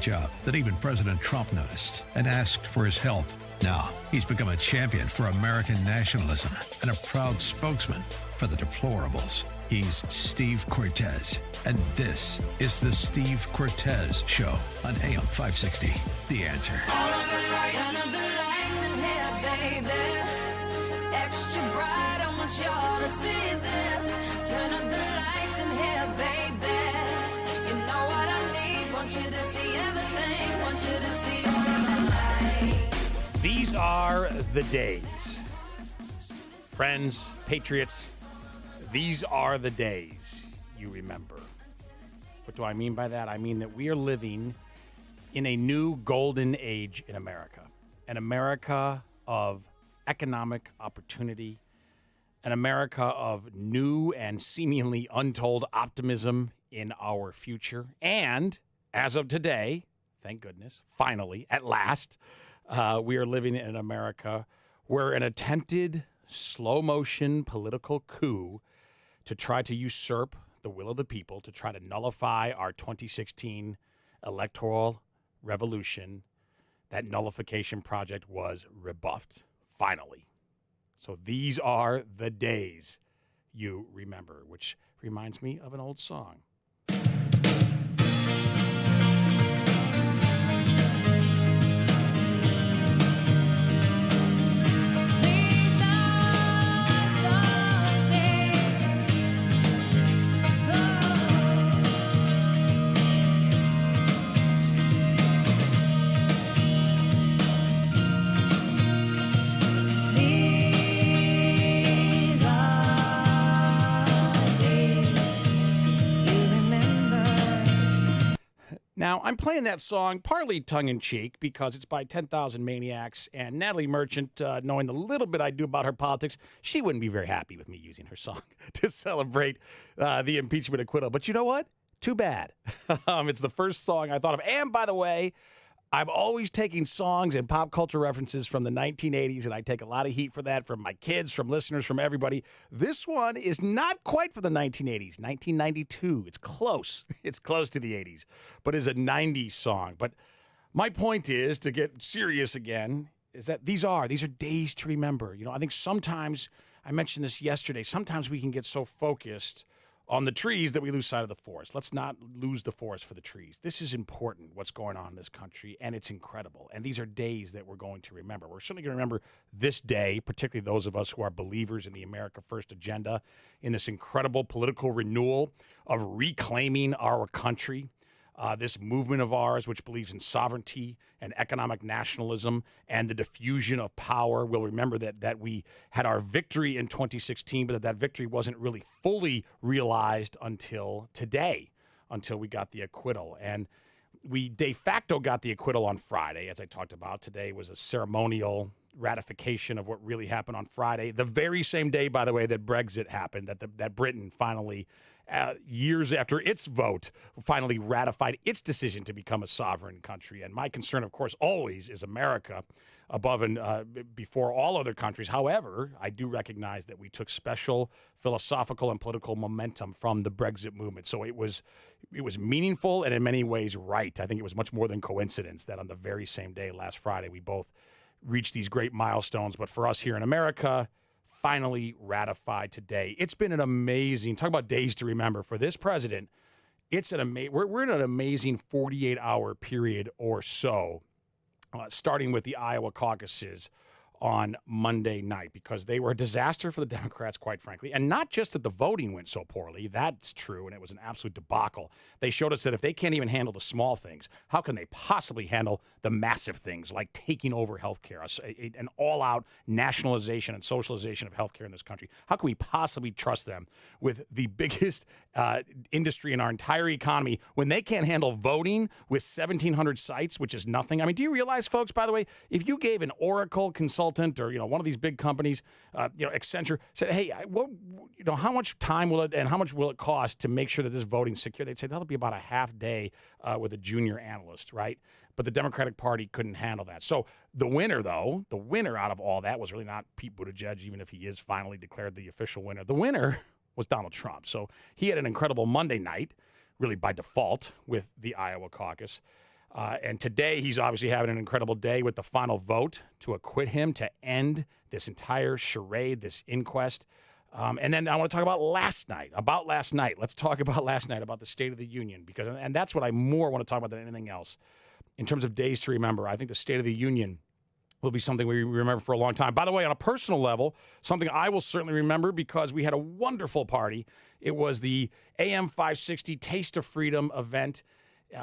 job that even President Trump noticed and asked for his help. Now, he's become a champion for American nationalism and a proud spokesman for the deplorables. He's Steve Cortes, and this is the Steve Cortes Show on AM 560. The Answer. Turn up the lights in here, baby. Extra bright, I want y'all to see this. Turn up the lights in here, baby. You know what I need. Want you to see everything. Want you to see all the lights. These are the days. Friends, patriots, these are the days you remember. What do I mean by that? I mean that we are living in a new golden age in America. An America of economic opportunity, an America of new and seemingly untold optimism in our future. And as of today, thank goodness, finally, at last, we are living in an America where an attempted slow-motion political coup to try to usurp the will of the people, to try to nullify our 2016 electoral revolution, that nullification project was rebuffed, finally. So these are the days you remember, which reminds me of an old song. Now, I'm playing that song partly tongue-in-cheek because it's by 10,000 Maniacs, and Natalie Merchant, knowing the little bit I do about her politics, she wouldn't be very happy with me using her song to celebrate the impeachment acquittal. But you know what? Too bad. It's the first song I thought of. And, by the way, I'm always taking songs and pop culture references from the 1980s, and I take a lot of heat for that from my kids, from listeners, from everybody. This one is not quite for the 1980s, 1992. It's close. It's close to the 80s, but is a 90s song. But my point is, to get serious again, is that these are days to remember. You know, I think sometimes, I mentioned this yesterday, sometimes we can get so focused on the trees that we lose sight of the forest. Let's not lose the forest for the trees. This is important, what's going on in this country, and it's incredible. And these are days that we're going to remember. We're certainly going to remember this day, particularly those of us who are believers in the America First agenda, in this incredible political renewal of reclaiming our country. This movement of ours, which believes in sovereignty and economic nationalism and the diffusion of power. We'll remember that we had our victory in 2016, but that victory wasn't really fully realized until today, until we got the acquittal. And we de facto got the acquittal on Friday, as I talked about. Today was a ceremonial ratification of what really happened on Friday. The very same day, by the way, that Brexit happened, that Britain finally, years after its vote, finally ratified its decision to become a sovereign country. And my concern, of course, always is America above and before all other countries. However, I do recognize that we took special philosophical and political momentum from the Brexit movement. So it was meaningful and in many ways right. I think it was much more than coincidence that on the very same day, last Friday, we both reached these great milestones. But for us here in America, finally ratified today. It's been an amazing, talk about days to remember for this president. It's we're in an amazing 48-hour period or so, starting with the Iowa caucuses on Monday night, because they were a disaster for the Democrats, quite frankly. And not just that the voting went so poorly. That's true, and it was an absolute debacle. They showed us that if they can't even handle the small things, how can they possibly handle the massive things like taking over healthcare, an all-out nationalization and socialization of healthcare in this country? How can we possibly trust them with the biggest industry in our entire economy when they can't handle voting with 1,700 sites, which is nothing? I mean, do you realize, folks, by the way, if you gave an Oracle consultant or, one of these big companies, Accenture, said, hey, how much time will it and how much will it cost to make sure that this voting's secure? They'd say that'll be about a half day with a junior analyst, right? But the Democratic Party couldn't handle that. So the winner out of all that was really not Pete Buttigieg, even if he is finally declared the official winner. The winner was Donald Trump. So he had an incredible Monday night, really by default, with the Iowa caucus. And today he's obviously having an incredible day with the final vote to acquit him, to end this entire charade, this inquest. And then I want to talk about last night. Let's talk about last night, about the State of the Union, and that's what I more want to talk about than anything else. In terms of days to remember, I think the State of the Union will be something we remember for a long time. By the way, on a personal level, something I will certainly remember because we had a wonderful party. It was the AM 560 Taste of Freedom event.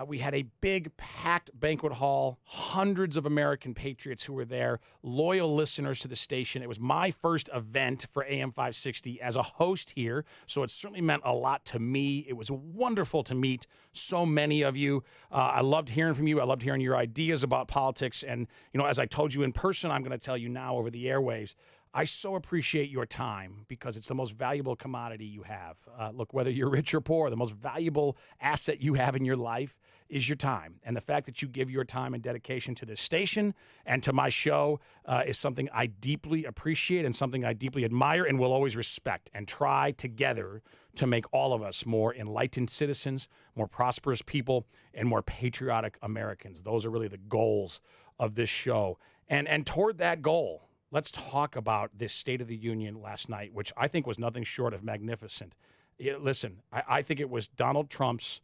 We had a big, packed banquet hall, hundreds of American patriots who were there, loyal listeners to the station. It was my first event for AM 560 as a host here, so it certainly meant a lot to me. It was wonderful to meet so many of you. I loved hearing from you. I loved hearing your ideas about politics. And, as I told you in person, I'm going to tell you now over the airwaves, I so appreciate your time because it's the most valuable commodity you have. Look, whether you're rich or poor, the most valuable asset you have in your life is your time. And the fact that you give your time and dedication to this station and to my show is something I deeply appreciate and something I deeply admire and will always respect and try together to make all of us more enlightened citizens, more prosperous people, and more patriotic Americans. Those are really the goals of this show. And toward that goal, let's talk about this State of the Union last night, which I think was nothing short of magnificent. Listen, I think it was Donald Trump's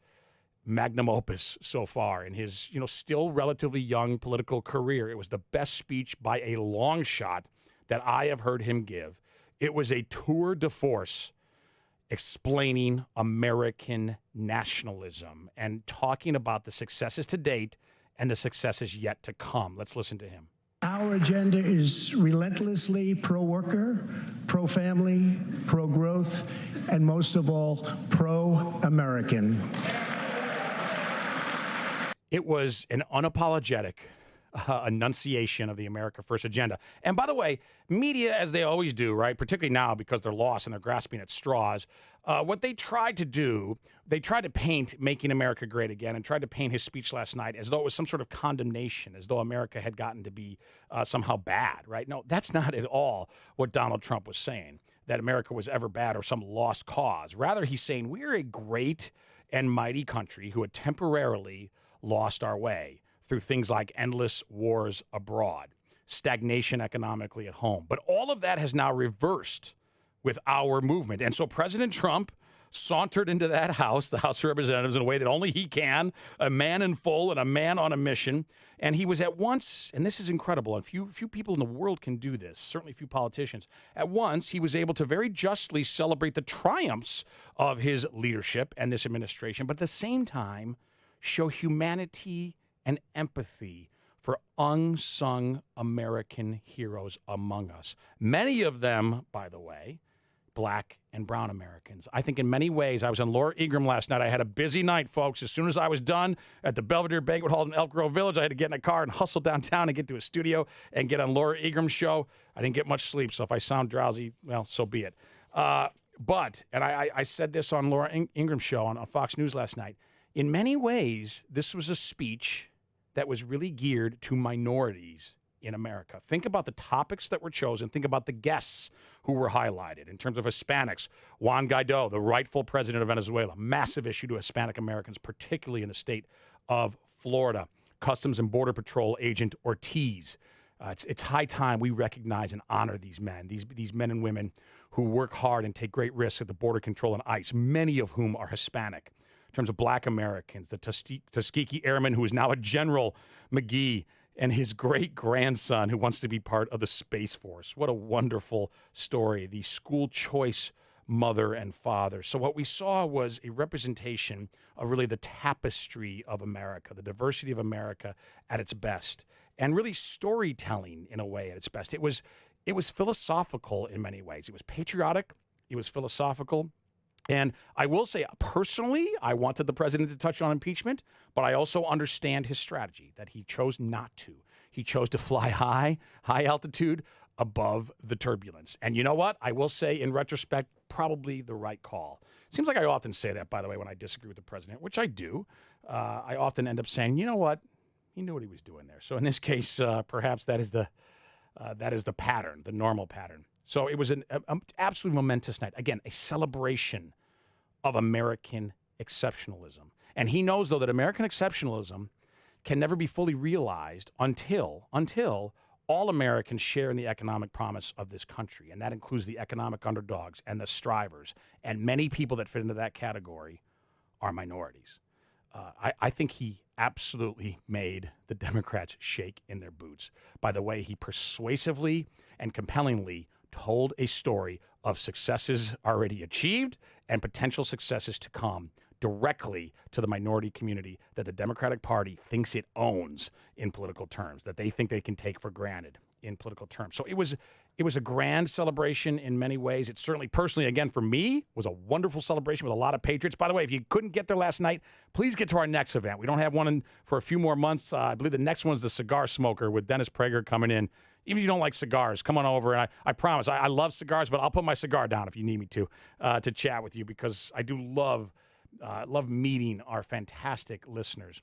magnum opus so far in his, still relatively young political career. It was the best speech by a long shot that I have heard him give. It was a tour de force explaining American nationalism and talking about the successes to date and the successes yet to come. Let's listen to him. Our agenda is relentlessly pro-worker, pro-family, pro-growth, and most of all, pro-American. It was an unapologetic enunciation of the America First agenda. And by the way, media, as they always do, right, particularly now because they're lost and they're grasping at straws, what they tried to do, they tried to paint Making America Great Again and tried to paint his speech last night as though it was some sort of condemnation, as though America had gotten to be somehow bad, right? No, that's not at all what Donald Trump was saying, that America was ever bad or some lost cause. Rather, he's saying we're a great and mighty country who had temporarily lost our way through things like endless wars abroad, stagnation economically at home. But all of that has now reversed with our movement. And so President Trump sauntered into that house, the House of Representatives, in a way that only he can, a man in full and a man on a mission. And he was at once, and this is incredible, and few people in the world can do this, certainly few politicians. At once, he was able to very justly celebrate the triumphs of his leadership and this administration, but at the same time, show humanity and empathy for unsung American heroes among us. Many of them, by the way, Black and brown Americans. I think in many ways, I was on Laura Ingraham last night. I had a busy night, folks. As soon as I was done at the Belvedere Banquet Hall in Elk Grove Village, I had to get in a car and hustle downtown and get to a studio and get on Laura Ingram's show. I didn't get much sleep, so if I sound drowsy, well, so be it. But I said this on Laura Ingram's show on Fox News last night, in many ways, this was a speech that was really geared to minorities in America. Think about the topics that were chosen. Think about the guests who were highlighted. In terms of Hispanics, Juan Guaido, the rightful president of Venezuela, massive issue to Hispanic Americans, particularly in the state of Florida. Customs and Border Patrol agent Ortiz. It's high time we recognize and honor these men, these men and women who work hard and take great risks at the border control and ICE, many of whom are Hispanic. In terms of Black Americans, the Tuskegee Airman, who is now a General McGee, and his great-grandson who wants to be part of the Space Force. What a wonderful story. The school choice mother and father. So what we saw was a representation of really the tapestry of America, the diversity of America at its best, and really storytelling in a way at its best. It was philosophical in many ways. It was patriotic. It was philosophical. And I will say, personally, I wanted the president to touch on impeachment, but I also understand his strategy, that he chose not to. He chose to fly high altitude, above the turbulence. And you know what? I will say, in retrospect, probably the right call. Seems like I often say that, by the way, when I disagree with the president, which I do. I often end up saying, you know what? He knew what he was doing there. So in this case, perhaps that is the pattern, the normal pattern. So it was an absolutely momentous night. Again, a celebration of American exceptionalism. And he knows, though, that American exceptionalism can never be fully realized until all Americans share in the economic promise of this country. And that includes the economic underdogs and the strivers. And many people that fit into that category are minorities. I think he absolutely made the Democrats shake in their boots by the way he persuasively and compellingly told a story of successes already achieved and potential successes to come directly to the minority community that the Democratic Party thinks it owns in political terms, that they think they can take for granted in political terms. So it was a grand celebration in many ways. It certainly, personally, again, for me, was a wonderful celebration with a lot of patriots. By the way, if you couldn't get there last night, please get to our next event. We don't have one for a few more months. I believe the next one's the Cigar Smoker with Dennis Prager coming in. Even if you don't like cigars, come on over. And I promise, I love cigars, but I'll put my cigar down if you need me to chat with you, because I do love meeting our fantastic listeners.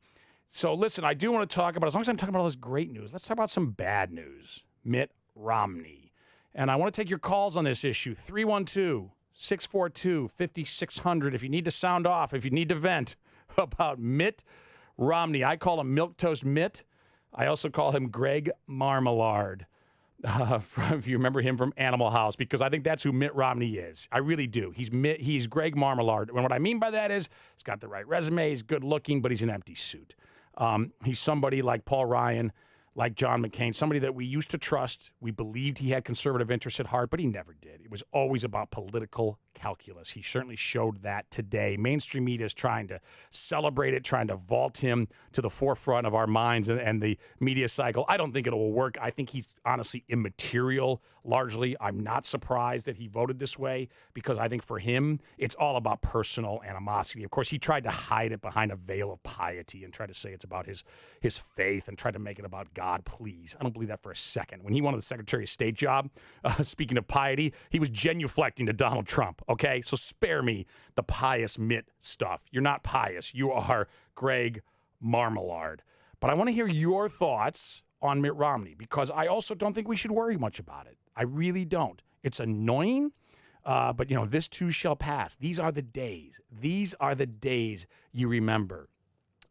So listen, I do want to talk about, as long as I'm talking about all this great news, let's talk about some bad news. Mitt Romney. And I want to take your calls on this issue. 312-642-5600. If you need to sound off, if you need to vent about Mitt Romney. I call him Milquetoast Mitt. I also call him Greg Marmalade. If you remember him from Animal House, because I think that's who Mitt Romney is. I really do. He's Greg Marmalade. And what I mean by that is he's got the right resume, he's good looking, but he's an empty suit. He's somebody like Paul Ryan, like John McCain, somebody that we used to trust. We believed he had conservative interests at heart, but he never did. It was always about political calculus. He certainly showed that today. Mainstream media is trying to celebrate it, trying to vault him to the forefront of our minds and the media cycle. I don't think it will work. I think he's honestly immaterial, largely. I'm not surprised that he voted this way, because I think for him, it's all about personal animosity. Of course, he tried to hide it behind a veil of piety and try to say it's about his faith and try to make it about God, please. I don't believe that for a second. When he wanted the Secretary of State job, speaking of piety, he was genuflecting to Donald Trump. Okay, so spare me the pious Mitt stuff. You're not pious. You are Greg Marmalade. But I want to hear your thoughts on Mitt Romney, because I also don't think we should worry much about it. I really don't. It's annoying, but, this too shall pass. These are the days. These are the days you remember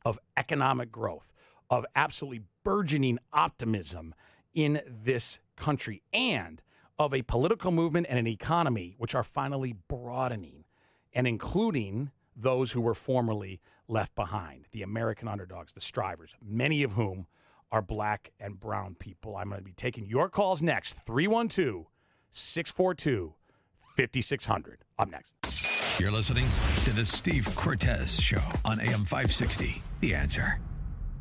of economic growth, of absolutely burgeoning optimism in this country, and of a political movement and an economy which are finally broadening and including those who were formerly left behind, the American underdogs, the strivers, many of whom are black and brown people. I'm going to be taking your calls next. 312-642-5600. Up next. You're listening to the Steve Cortes Show on AM 560. The Answer.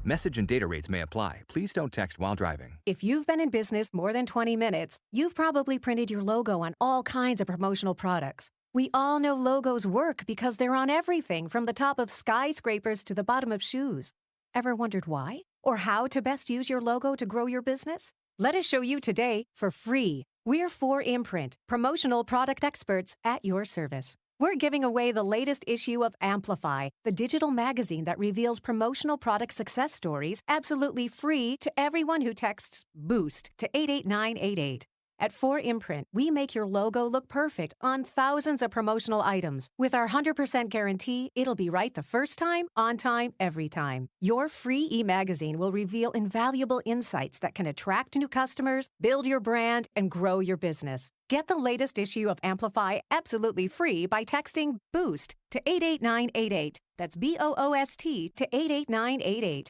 Message and data rates may apply. Please don't text while driving. If you've been in business more than 20 minutes, you've probably printed your logo on all kinds of promotional products. We all know logos work because they're on everything from the top of skyscrapers to the bottom of shoes. Ever wondered why? Or how to best use your logo to grow your business? Let us show you today for free. We're 4imprint, promotional product experts at your service. We're giving away the latest issue of Amplify, the digital magazine that reveals promotional product success stories absolutely free to everyone who texts BOOST to 88988. At 4imprint, we make your logo look perfect on thousands of promotional items. With our 100% guarantee, it'll be right the first time, on time, every time. Your free e-magazine will reveal invaluable insights that can attract new customers, build your brand, and grow your business. Get the latest issue of Amplify absolutely free by texting BOOST to 88988. That's BOOST to 88988.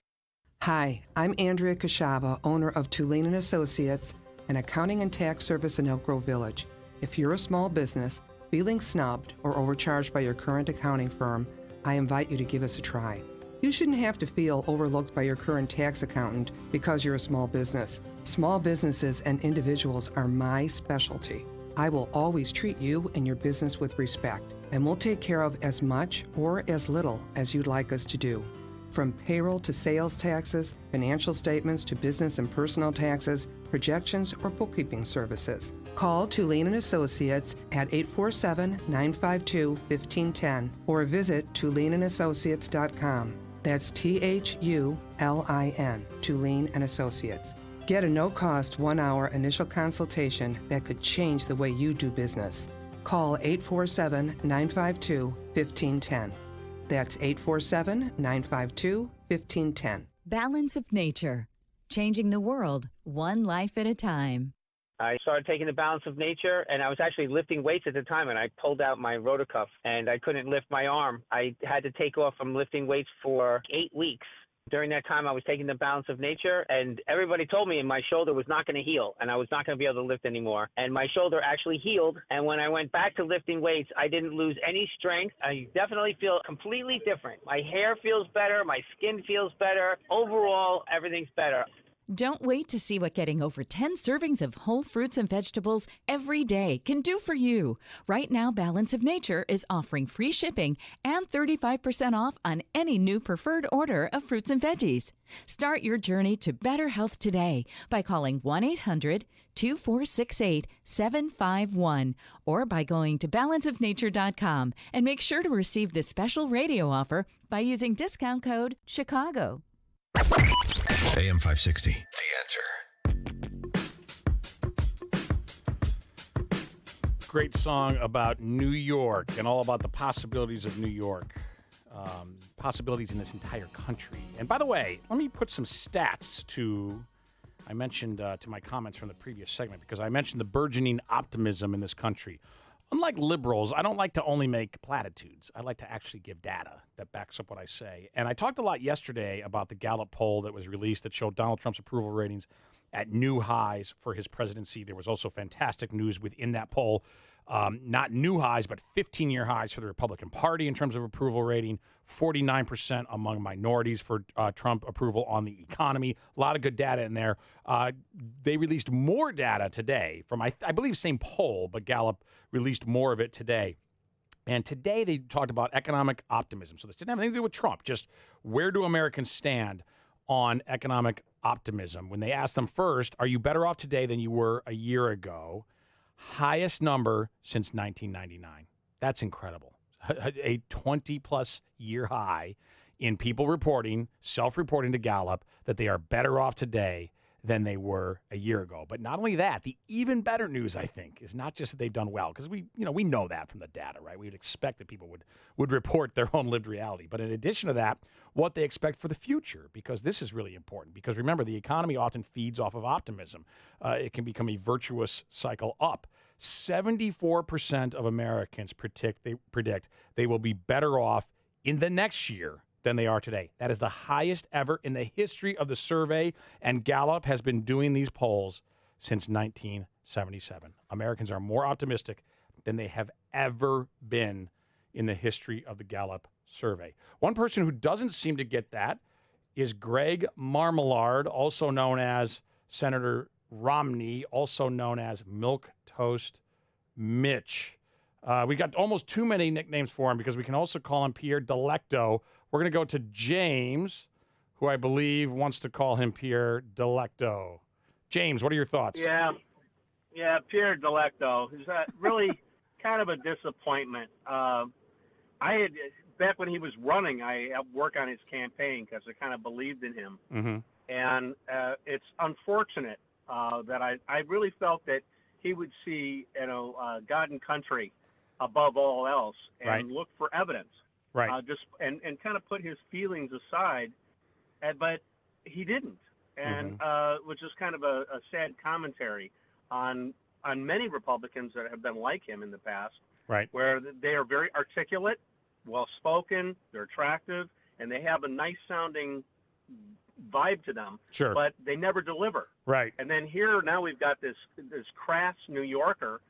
Hi, I'm Andrea Kashaba, owner of Tulane & Associates, an accounting and tax service in Elk Grove Village. If you're a small business, feeling snubbed or overcharged by your current accounting firm, I invite you to give us a try. You shouldn't have to feel overlooked by your current tax accountant because you're a small business. Small businesses and individuals are my specialty. I will always treat you and your business with respect, and we'll take care of as much or as little as you'd like us to do. From payroll to sales taxes, financial statements to business and personal taxes, projections, or bookkeeping services. Call Tulane & Associates at 847-952-1510 or visit TulaneandAssociates.com. That's THULIN, Tulane & Associates. Get a no-cost 1-hour initial consultation that could change the way you do business. Call 847-952-1510. That's 847-952-1510. Balance of Nature, changing the world one life at a time. I started taking the Balance of Nature, and I was actually lifting weights at the time, and I pulled out my rotor cuff, and I couldn't lift my arm. I had to take off from lifting weights for 8 weeks. During that time, I was taking the Balance of Nature, and everybody told me my shoulder was not going to heal, and I was not going to be able to lift anymore. And my shoulder actually healed, and when I went back to lifting weights, I didn't lose any strength. I definitely feel completely different. My hair feels better. My skin feels better. Overall, everything's better. Don't wait to see what getting over 10 servings of whole fruits and vegetables every day can do for you. Right now, Balance of Nature is offering free shipping and 35% off on any new preferred order of fruits and veggies. Start your journey to better health today by calling 1-800-2468-751 or by going to balanceofnature.com and make sure to receive this special radio offer by using discount code CHICAGO. AM 560, The Answer. Great song about New York and all about the possibilities of New York, possibilities in this entire country. And by the way, let me put some stats to, I mentioned to my comments from the previous segment, because I mentioned the burgeoning optimism in this country. Unlike liberals, I don't like to only make platitudes. I like to actually give data that backs up what I say. And I talked a lot yesterday about the Gallup poll that was released that showed Donald Trump's approval ratings at new highs for his presidency. There was also fantastic news within that poll. Not new highs, but 15-year highs for the Republican Party in terms of approval rating, 49% among minorities for Trump approval on the economy. A lot of good data in there. They released more data today from, I believe, same poll, but Gallup released more of it today. And today they talked about economic optimism. So this didn't have anything to do with Trump, just where do Americans stand on economic optimism? When they asked them first, are you better off today than you were a year ago? Highest number since 1999. That's incredible. A 20-plus year high in people reporting, self-reporting to Gallup, that they are better off today than they were a year ago. But not only that, the even better news, I think, is not just that they've done well, because we know that from the data, right? We'd expect that people would report their own lived reality. But in addition to that, what they expect for the future, because this is really important. Because remember, the economy often feeds off of optimism. It can become a virtuous cycle up. 74% of Americans predict they will be better off in the next year than they are today. That is the highest ever in the history of the survey, and Gallup has been doing these polls since 1977. Americans are more optimistic than they have ever been in the history of the Gallup survey. One person who doesn't seem to get that is Greg Marmalard, also known as Senator Romney, also known as Milquetoast Mitch. We got almost too many nicknames for him because we can also call him Pierre Delecto. We're going to go to James, who I believe wants to call him Pierre Delecto. James, what are your thoughts? Yeah, Pierre Delecto is really kind of a disappointment. I had, back when he was running, I helped work on his campaign because I kind of believed in him. Mm-hmm. And it's unfortunate that I really felt that he would see, God and country above all else and Right. look for evidence. Right. And kind of put his feelings aside, but he didn't, and which is kind of a sad commentary on many Republicans that have been like him in the past, Right. where they are very articulate, well-spoken, they're attractive, and they have a nice-sounding vibe to them, Sure. but they never deliver. Right. And then here now we've got this crass New Yorker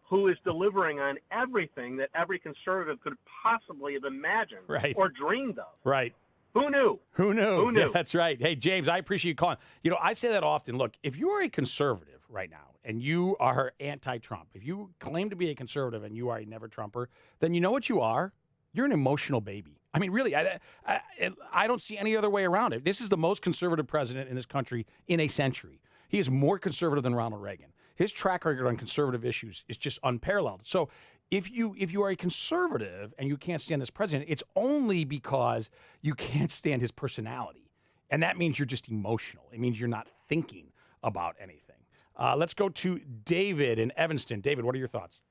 who is delivering on everything that every conservative could possibly have imagined Right. or dreamed of. Right. Who knew? Who knew? Who knew? Yeah, that's right. Hey, James, I appreciate you calling. I say that often. Look, if you are a conservative right now and you are anti-Trump, if you claim to be a conservative and you are a never-Trumper, then you know what you are? You're an emotional baby. I mean, really, I don't see any other way around it. This is the most conservative president in this country in a century. He is more conservative than Ronald Reagan. His track record on conservative issues is just unparalleled. So if you are a conservative and you can't stand this president, it's only because you can't stand his personality. And that means you're just emotional. It means you're not thinking about anything. Let's go to David in Evanston. David, what are your thoughts?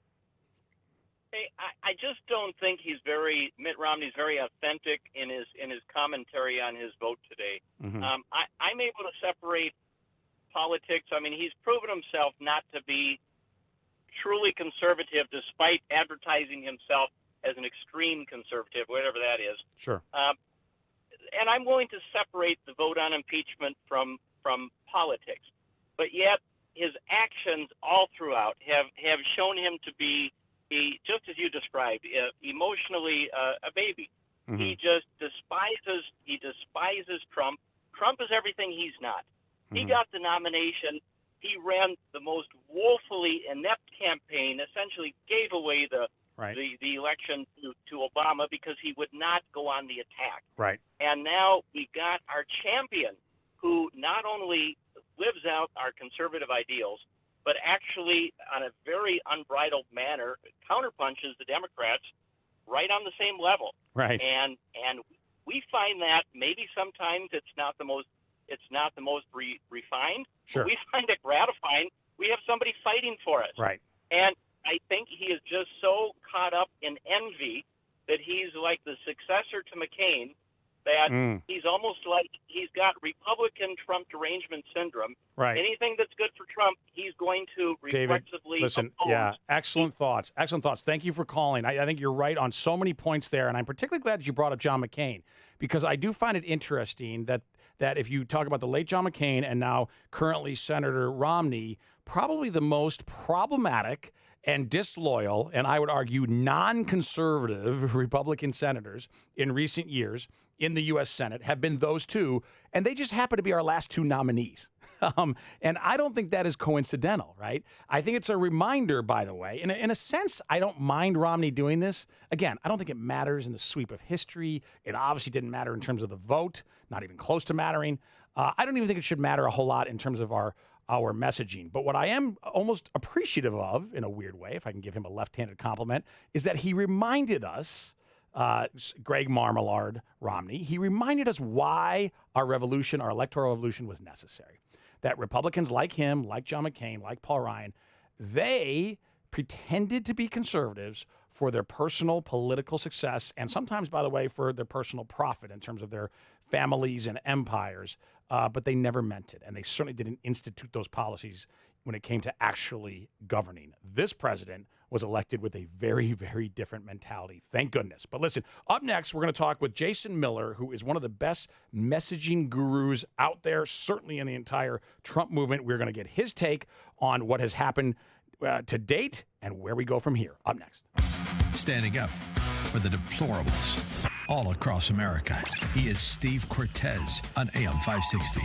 Hey, I just don't think Mitt Romney's very authentic in his commentary on his vote today. Mm-hmm. I'm able to separate politics. I mean, he's proven himself not to be truly conservative, despite advertising himself as an extreme conservative, whatever that is. Sure. And I'm willing to separate the vote on impeachment from politics. But yet his actions all throughout have shown him to be, just as you described, emotionally a baby. Mm-hmm. He just despises Trump. Trump is everything he's not. He got the nomination. He ran the most woefully inept campaign, essentially gave away the election to Obama because he would not go on the attack. Right. And now we got our champion who not only lives out our conservative ideals, but actually on a very unbridled manner counterpunches the Democrats right on the same level. Right. And we find that maybe sometimes it's not the most refined. Sure. But we find it gratifying. We have somebody fighting for us. Right. And I think he is just so caught up in envy that he's like the successor to McCain, that he's almost like he's got Republican Trump derangement syndrome. Right. Anything that's good for Trump, he's going to reflexively listen, oppose. yeah, excellent thoughts. Excellent thoughts. Thank you for calling. I think you're right on so many points there, and I'm particularly glad that you brought up John McCain, because I do find it interesting that if you talk about the late John McCain and now currently Senator Romney, probably the most problematic and disloyal, and I would argue non-conservative Republican senators in recent years in the U.S. Senate have been those two, and they just happen to be our last two nominees. And I don't think that is coincidental, right? I think it's a reminder, by the way. In a sense, I don't mind Romney doing this. Again, I don't think it matters in the sweep of history. It obviously didn't matter in terms of the vote, not even close to mattering. I don't even think it should matter a whole lot in terms of our messaging. But what I am almost appreciative of, in a weird way, if I can give him a left-handed compliment, is that he reminded us, Greg Marmalard Romney, he reminded us why our electoral revolution was necessary. That Republicans like him, like John McCain, like Paul Ryan, they pretended to be conservatives for their personal political success and sometimes, by the way, for their personal profit in terms of their families and empires, but they never meant it. And they certainly didn't institute those policies when it came to actually governing. This president was elected with a very, very different mentality. Thank goodness. But listen, up next, we're going to talk with Jason Miller, who is one of the best messaging gurus out there, certainly in the entire Trump movement. We're going to get his take on what has happened to date and where we go from here. Up next. Standing up for the deplorables all across America. He is Steve Cortes on AM 560.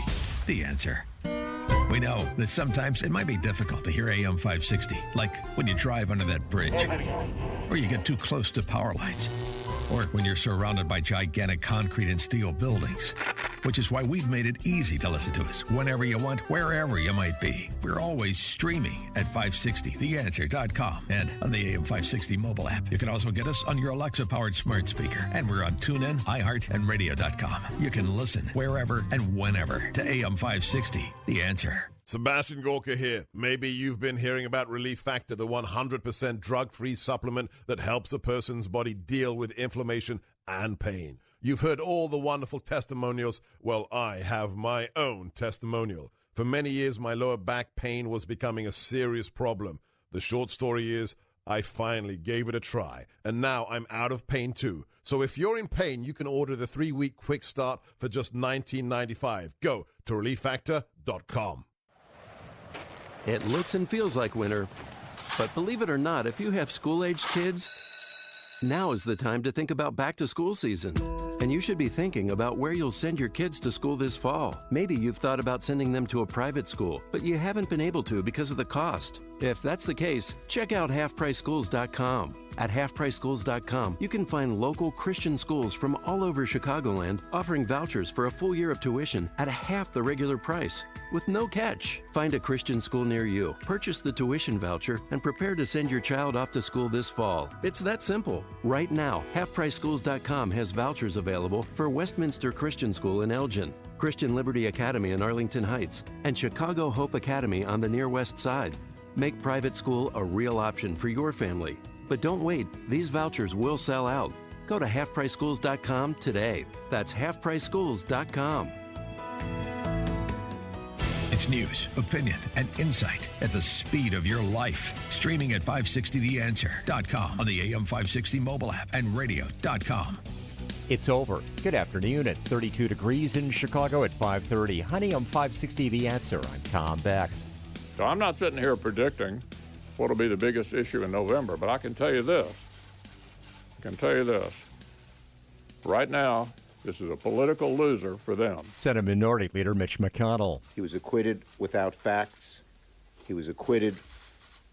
The Answer. We know that sometimes it might be difficult to hear AM 560, like when you drive under that bridge, or you get too close to power lines, or when you're surrounded by gigantic concrete and steel buildings, which is why we've made it easy to listen to us whenever you want, wherever you might be. We're always streaming at 560theanswer.com and on the AM 560 mobile app. You can also get us on your Alexa-powered smart speaker, and we're on TuneIn, iHeart, and Radio.com. You can listen wherever and whenever to AM 560, The Answer. Sebastian Gorka here. Maybe you've been hearing about Relief Factor, the 100% drug-free supplement that helps a person's body deal with inflammation and pain. You've heard all the wonderful testimonials. Well, I have my own testimonial. For many years, my lower back pain was becoming a serious problem. The short story is, I finally gave it a try, and now I'm out of pain too. So if you're in pain, you can order the 3-week quick start for just $19.95. Go to relieffactor.com. It looks and feels like winter, but believe it or not, if you have school-aged kids, now is the time to think about back-to-school season. And you should be thinking about where you'll send your kids to school this fall. Maybe you've thought about sending them to a private school, but you haven't been able to because of the cost. If that's the case, check out halfpriceschools.com. At halfpriceschools.com, you can find local Christian schools from all over Chicagoland offering vouchers for a full year of tuition at half the regular price, with no catch. Find a Christian school near you, purchase the tuition voucher, and prepare to send your child off to school this fall. It's that simple. Right now, halfpriceschools.com has vouchers available for Westminster Christian School in Elgin, Christian Liberty Academy in Arlington Heights, and Chicago Hope Academy on the Near West Side. Make private school a real option for your family. But don't wait, these vouchers will sell out. Go to halfpriceschools.com today. That's halfpriceschools.com. It's news, opinion, and insight at the speed of your life. Streaming at 560theanswer.com on the AM 560 mobile app and radio.com. It's over. Good afternoon. It's 32 degrees in Chicago at 5:30. Honey, I'm 560 The Answer. I'm Tom Beck. So I'm not sitting here predicting what will be the biggest issue in November, but I can tell you this. Right now, this is a political loser for them. Senate Minority Leader Mitch McConnell. He was acquitted without facts. He was acquitted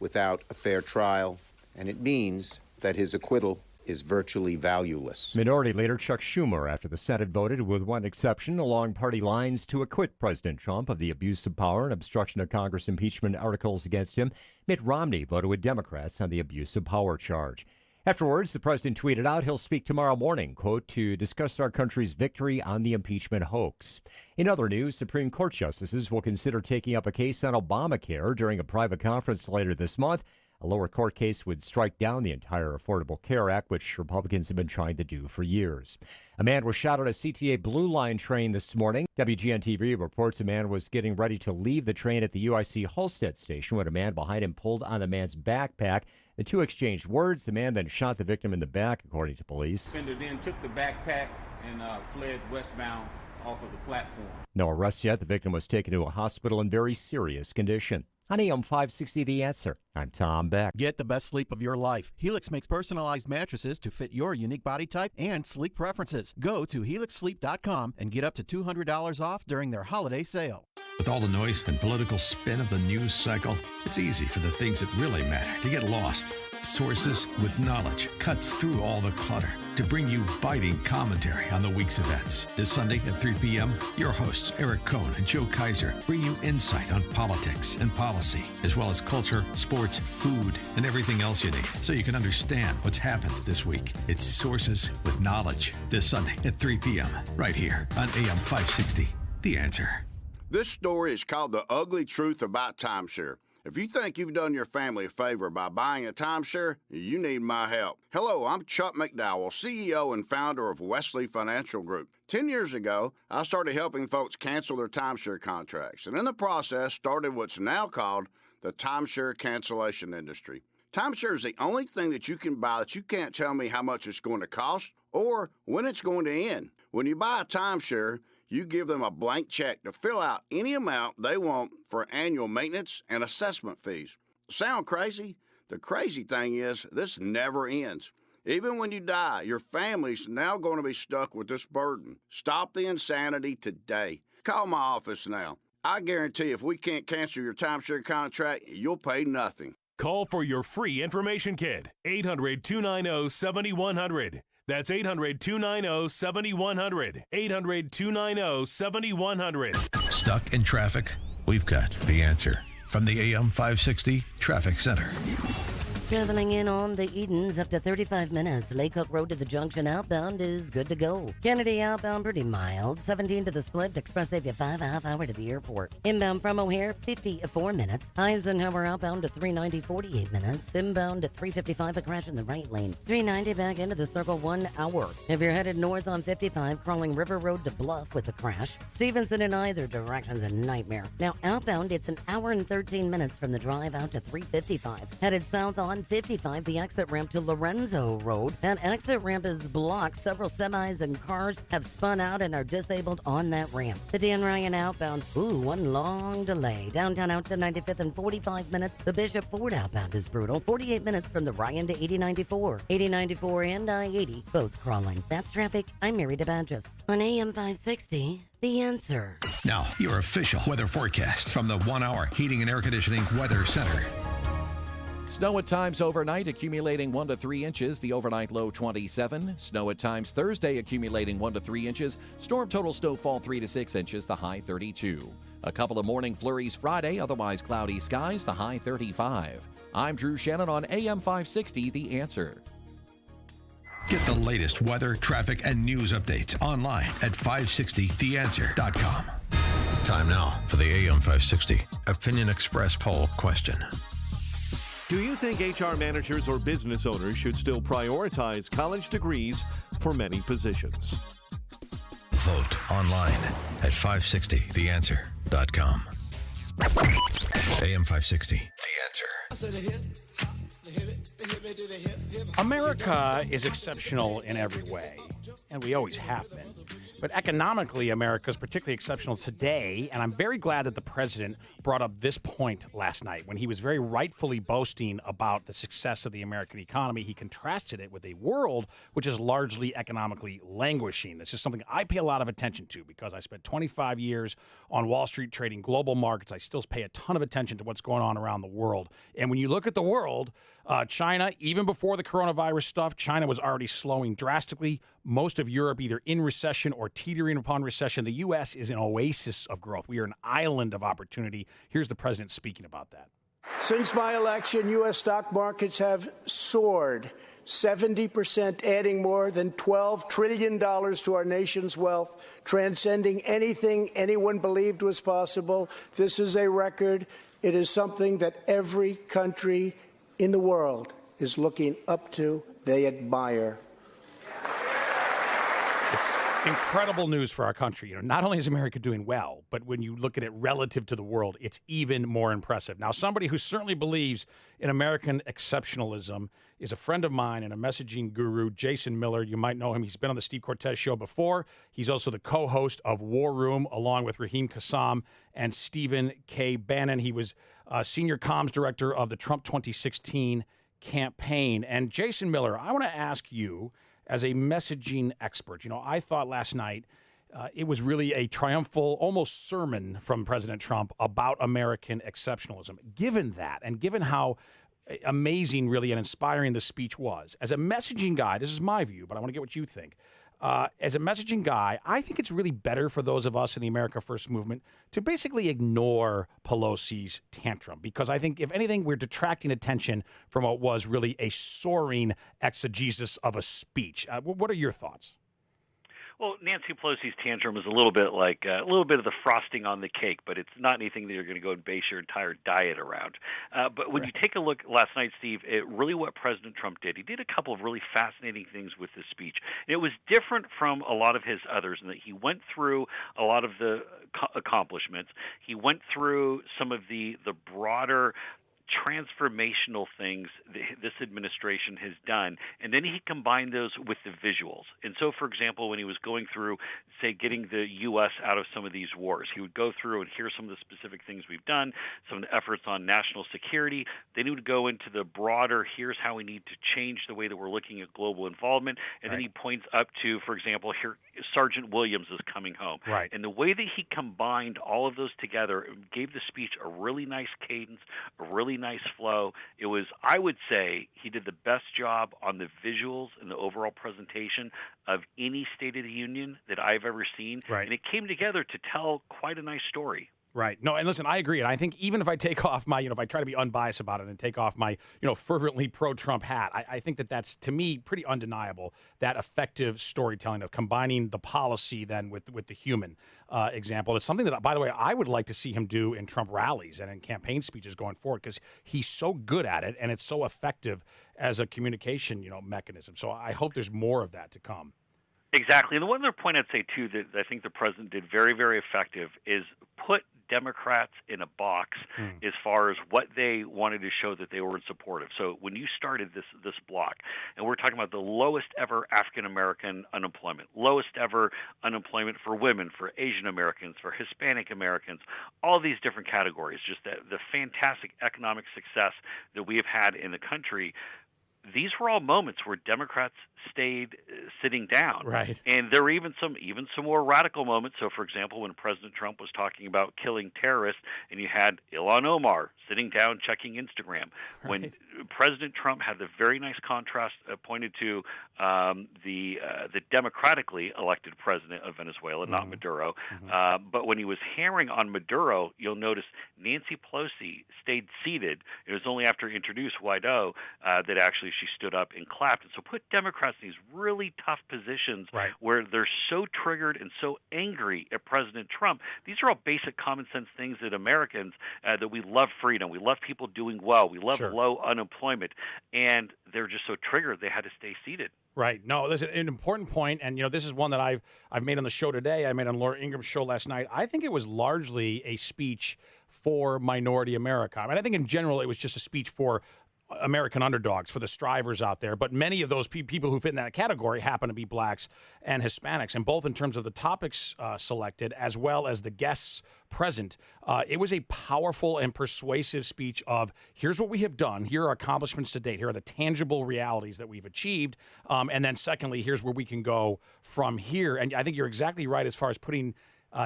without a fair trial. And it means that his acquittal is virtually valueless. Minority Leader Chuck Schumer, after the Senate voted, with one exception, along party lines, to acquit President Trump of the abuse of power and obstruction of Congress impeachment articles against him. Mitt Romney voted with Democrats on the abuse of power charge. Afterwards, the president tweeted out he'll speak tomorrow morning, quote, to discuss our country's victory on the impeachment hoax. In other news, Supreme Court justices will consider taking up a case on Obamacare during a private conference later this month. A lower court case would strike down the entire Affordable Care Act, which Republicans have been trying to do for years. A man was shot on a CTA Blue Line train this morning. WGN-TV reports a man was getting ready to leave the train at the UIC Halstead station when a man behind him pulled on the man's backpack. The two exchanged words. The man then shot the victim in the back, according to police. The offender then took the backpack and fled westbound off of the platform. No arrest yet. The victim was taken to a hospital in very serious condition. On AM 560 The Answer, I'm Tom Beck. Get the best sleep of your life. Helix makes personalized mattresses to fit your unique body type and sleep preferences. Go to helixsleep.com and get up to $200 off during their holiday sale. With all the noise and political spin of the news cycle, it's easy for the things that really matter to get lost. Sources with knowledge cuts through all the clutter to bring you biting commentary on the week's events. This Sunday at 3 p.m., your hosts Eric Cohn and Joe Kaiser bring you insight on politics and policy, as well as culture, sports, food, and everything else you need, so you can understand what's happened this week. It's Sources with Knowledge, this Sunday at 3 p.m., right here on AM 560, The Answer. This story is called The Ugly Truth About Timeshare. If you think you've done your family a favor by buying a timeshare, you need my help. Hello, I'm Chuck McDowell, CEO and founder of Wesley Financial Group. 10 years ago, I started helping folks cancel their timeshare contracts, and in the process started what's now called the timeshare cancellation industry. Timeshare is the only thing that you can buy that you can't tell me how much it's going to cost or when it's going to end. When you buy a timeshare, you give them a blank check to fill out any amount they want for annual maintenance and assessment fees. Sound crazy? The crazy thing is, this never ends. Even when you die, your family's now going to be stuck with this burden. Stop the insanity today. Call my office now. I guarantee if we can't cancel your timeshare contract, you'll pay nothing. Call for your free information kit. 800-290-7100. That's 800-290-7100. 800-290-7100. Stuck in traffic? We've got the answer from the AM 560 Traffic Center. Traveling in on the Edens up to 35 minutes. Lake Hook Road to the junction outbound is good to go. Kennedy outbound pretty mild. 17 to the split. Express save you 5.5 hours to the airport. Inbound from O'Hare, 54 minutes. Eisenhower outbound to 390, 48 minutes. Inbound at 355, a crash in the right lane. 390 back into the circle, 1 hour. If you're headed north on 55, crawling River Road to Bluff with a crash. Stevenson in either direction's a nightmare. Now outbound, it's an hour and 13 minutes from the drive out to 355. Headed south on 55, the exit ramp to Lorenzo Road. That exit ramp is blocked. Several semis and cars have spun out and are disabled on that ramp. The Dan Ryan outbound, one long delay. Downtown out to 95th in 45 minutes. The Bishop Ford outbound is brutal. 48 minutes from the Ryan to 8094. 8094 and I-80, both crawling. That's traffic. I'm Mary DeBadges. On AM 560, The Answer. Now, your official weather forecast from the 1 hour Heating and Air Conditioning Weather Center. Snow at times overnight, accumulating 1 to 3 inches. The overnight low 27. Snow at times Thursday, accumulating 1 to 3 inches. Storm total snowfall 3 to 6 inches. The high 32. A couple of morning flurries Friday, otherwise cloudy skies. The high 35. I'm Drew Shannon on AM 560, The Answer. Get the latest weather, traffic, and news updates online at 560theanswer.com. Time now for the AM 560 Opinion Express poll question. Do you think HR managers or business owners should still prioritize college degrees for many positions? Vote online at 560theanswer.com. AM 560, The Answer. America is exceptional in every way, and we always have been. But economically, America is particularly exceptional today, and I'm very glad that the president brought up this point last night when he was very rightfully boasting about the success of the American economy. He contrasted it with a world which is largely economically languishing. This is something I pay a lot of attention to because I spent 25 years on Wall Street trading global markets. I still pay a ton of attention to what's going on around the world. And when you look at the world, China, even before the coronavirus stuff, China was already slowing drastically. Most of Europe either in recession or teetering upon recession. The U.S. is an oasis of growth. We are an island of opportunity. Here's the president speaking about that. Since my election, U.S. stock markets have soared 70%, adding more than $12 trillion to our nation's wealth, transcending anything anyone believed was possible. This is a record. It is something that every country in the world is looking up to. They admire. It's incredible news for our country. Not only is America doing well, but when you look at it relative to the world, it's even more impressive. Now, somebody who certainly believes in American exceptionalism is a friend of mine and a messaging guru, Jason Miller. You might know him. He's been on the Steve Cortes show before. He's also the co-host of War Room, along with Raheem Kassam and Stephen K. Bannon. He was senior comms director of the Trump 2016 campaign. And Jason Miller, I want to ask you, as a messaging expert, I thought last night it was really a triumphal, almost sermon from President Trump about American exceptionalism. Given that, and given how amazing, really, and inspiring the speech was, as a messaging guy, this is my view, but I want to get what you think. As a messaging guy, I think it's really better for those of us in the America First movement to basically ignore Pelosi's tantrum, because I think, if anything, we're detracting attention from what was really a soaring exegesis of a speech. What are your thoughts? Well, Nancy Pelosi's tantrum is a little bit like a little bit of the frosting on the cake, but it's not anything that you're going to go and base your entire diet around. But when you take a look last night, Steve, really what President Trump did, he did a couple of really fascinating things with this speech. It was different from a lot of his others in that he went through a lot of the accomplishments. He went through some of the broader transformational things this administration has done, and then he combined those with the visuals. And so, for example, when he was going through, say, getting the U.S. out of some of these wars, he would go through and here's some of the specific things we've done, some of the efforts on national security. Then he would go into the broader, here's how we need to change the way that we're looking at global involvement. And then he points up to, for example, here, Sergeant Williams is coming home. Right. And the way that he combined all of those together gave the speech a really nice cadence, a really nice flow. It was, I would say, he did the best job on the visuals and the overall presentation of any State of the Union that I've ever seen. Right. And it came together to tell quite a nice story. Right. No, and listen, I agree. And I think even if I take off my, if I try to be unbiased about it and take off my, fervently pro-Trump hat, I think that that's, to me, pretty undeniable, that effective storytelling of combining the policy then with the human example. It's something that, by the way, I would like to see him do in Trump rallies and in campaign speeches going forward, because he's so good at it and it's so effective as a communication, mechanism. So I hope there's more of that to come. Exactly. And the one other point I'd say, too, that I think the president did very, very effective is put Democrats in a box as far as what they wanted to show that they were in support of. So when you started this block, and we're talking about the lowest ever African-American unemployment, lowest ever unemployment for women, for Asian Americans, for Hispanic Americans, all these different categories, just the fantastic economic success that we have had in the country, these were all moments where Democrats stayed sitting down. Right. And there were even some more radical moments. So, for example, when President Trump was talking about killing terrorists, and you had Ilhan Omar sitting down checking Instagram. Right. When President Trump had the very nice contrast pointed to the democratically elected president of Venezuela, not Maduro. But when he was hammering on Maduro, you'll notice Nancy Pelosi stayed seated. It was only after he introduced Guaido that actually she stood up and clapped. And so put Democrats in these really tough positions where they're so triggered and so angry at President Trump. These are all basic common sense things that Americans, that we love freedom, we love people doing well, we love low unemployment, and they're just so triggered they had to stay seated. Right. No, this is an important point, and this is one that I've made on the show today. I made on Laura Ingram's show last night. I think it was largely a speech for minority America. I mean, I think in general it was just a speech for American underdogs, for the strivers out there. But many of those people who fit in that category happen to be blacks and Hispanics, and both in terms of the topics selected as well as the guests present. It was a powerful and persuasive speech of, here's what we have done, here are accomplishments to date, here are the tangible realities that we've achieved, and then secondly, here's where we can go from here. And I think you're exactly right as far as putting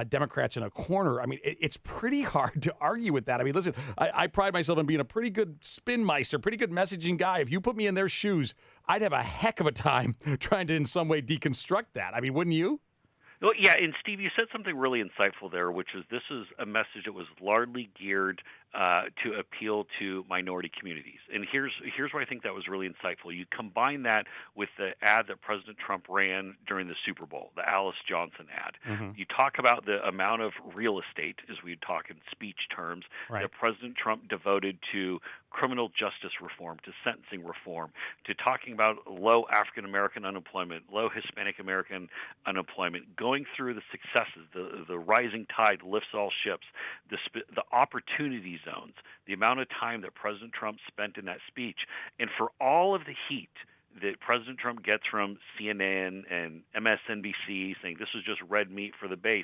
Democrats in a corner. I mean, it's pretty hard to argue with that. I mean, listen, I pride myself on being a pretty good spin meister, pretty good messaging guy. If you put me in their shoes, I'd have a heck of a time trying to in some way deconstruct that. I mean, wouldn't you? Well, yeah, and Steve, you said something really insightful there, which is this is a message that was largely geared to appeal to minority communities. And here's where I think that was really insightful. You combine that with the ad that President Trump ran during the Super Bowl, the Alice Johnson ad. Mm-hmm. You talk about the amount of real estate, as we talk in speech terms, that President Trump devoted to criminal justice reform, to sentencing reform, to talking about low African American unemployment, low Hispanic American unemployment, going through the successes, the rising tide lifts all ships, the opportunity zones, the amount of time that President Trump spent in that speech. And for all of the heat that President Trump gets from CNN and MSNBC saying this was just red meat for the base,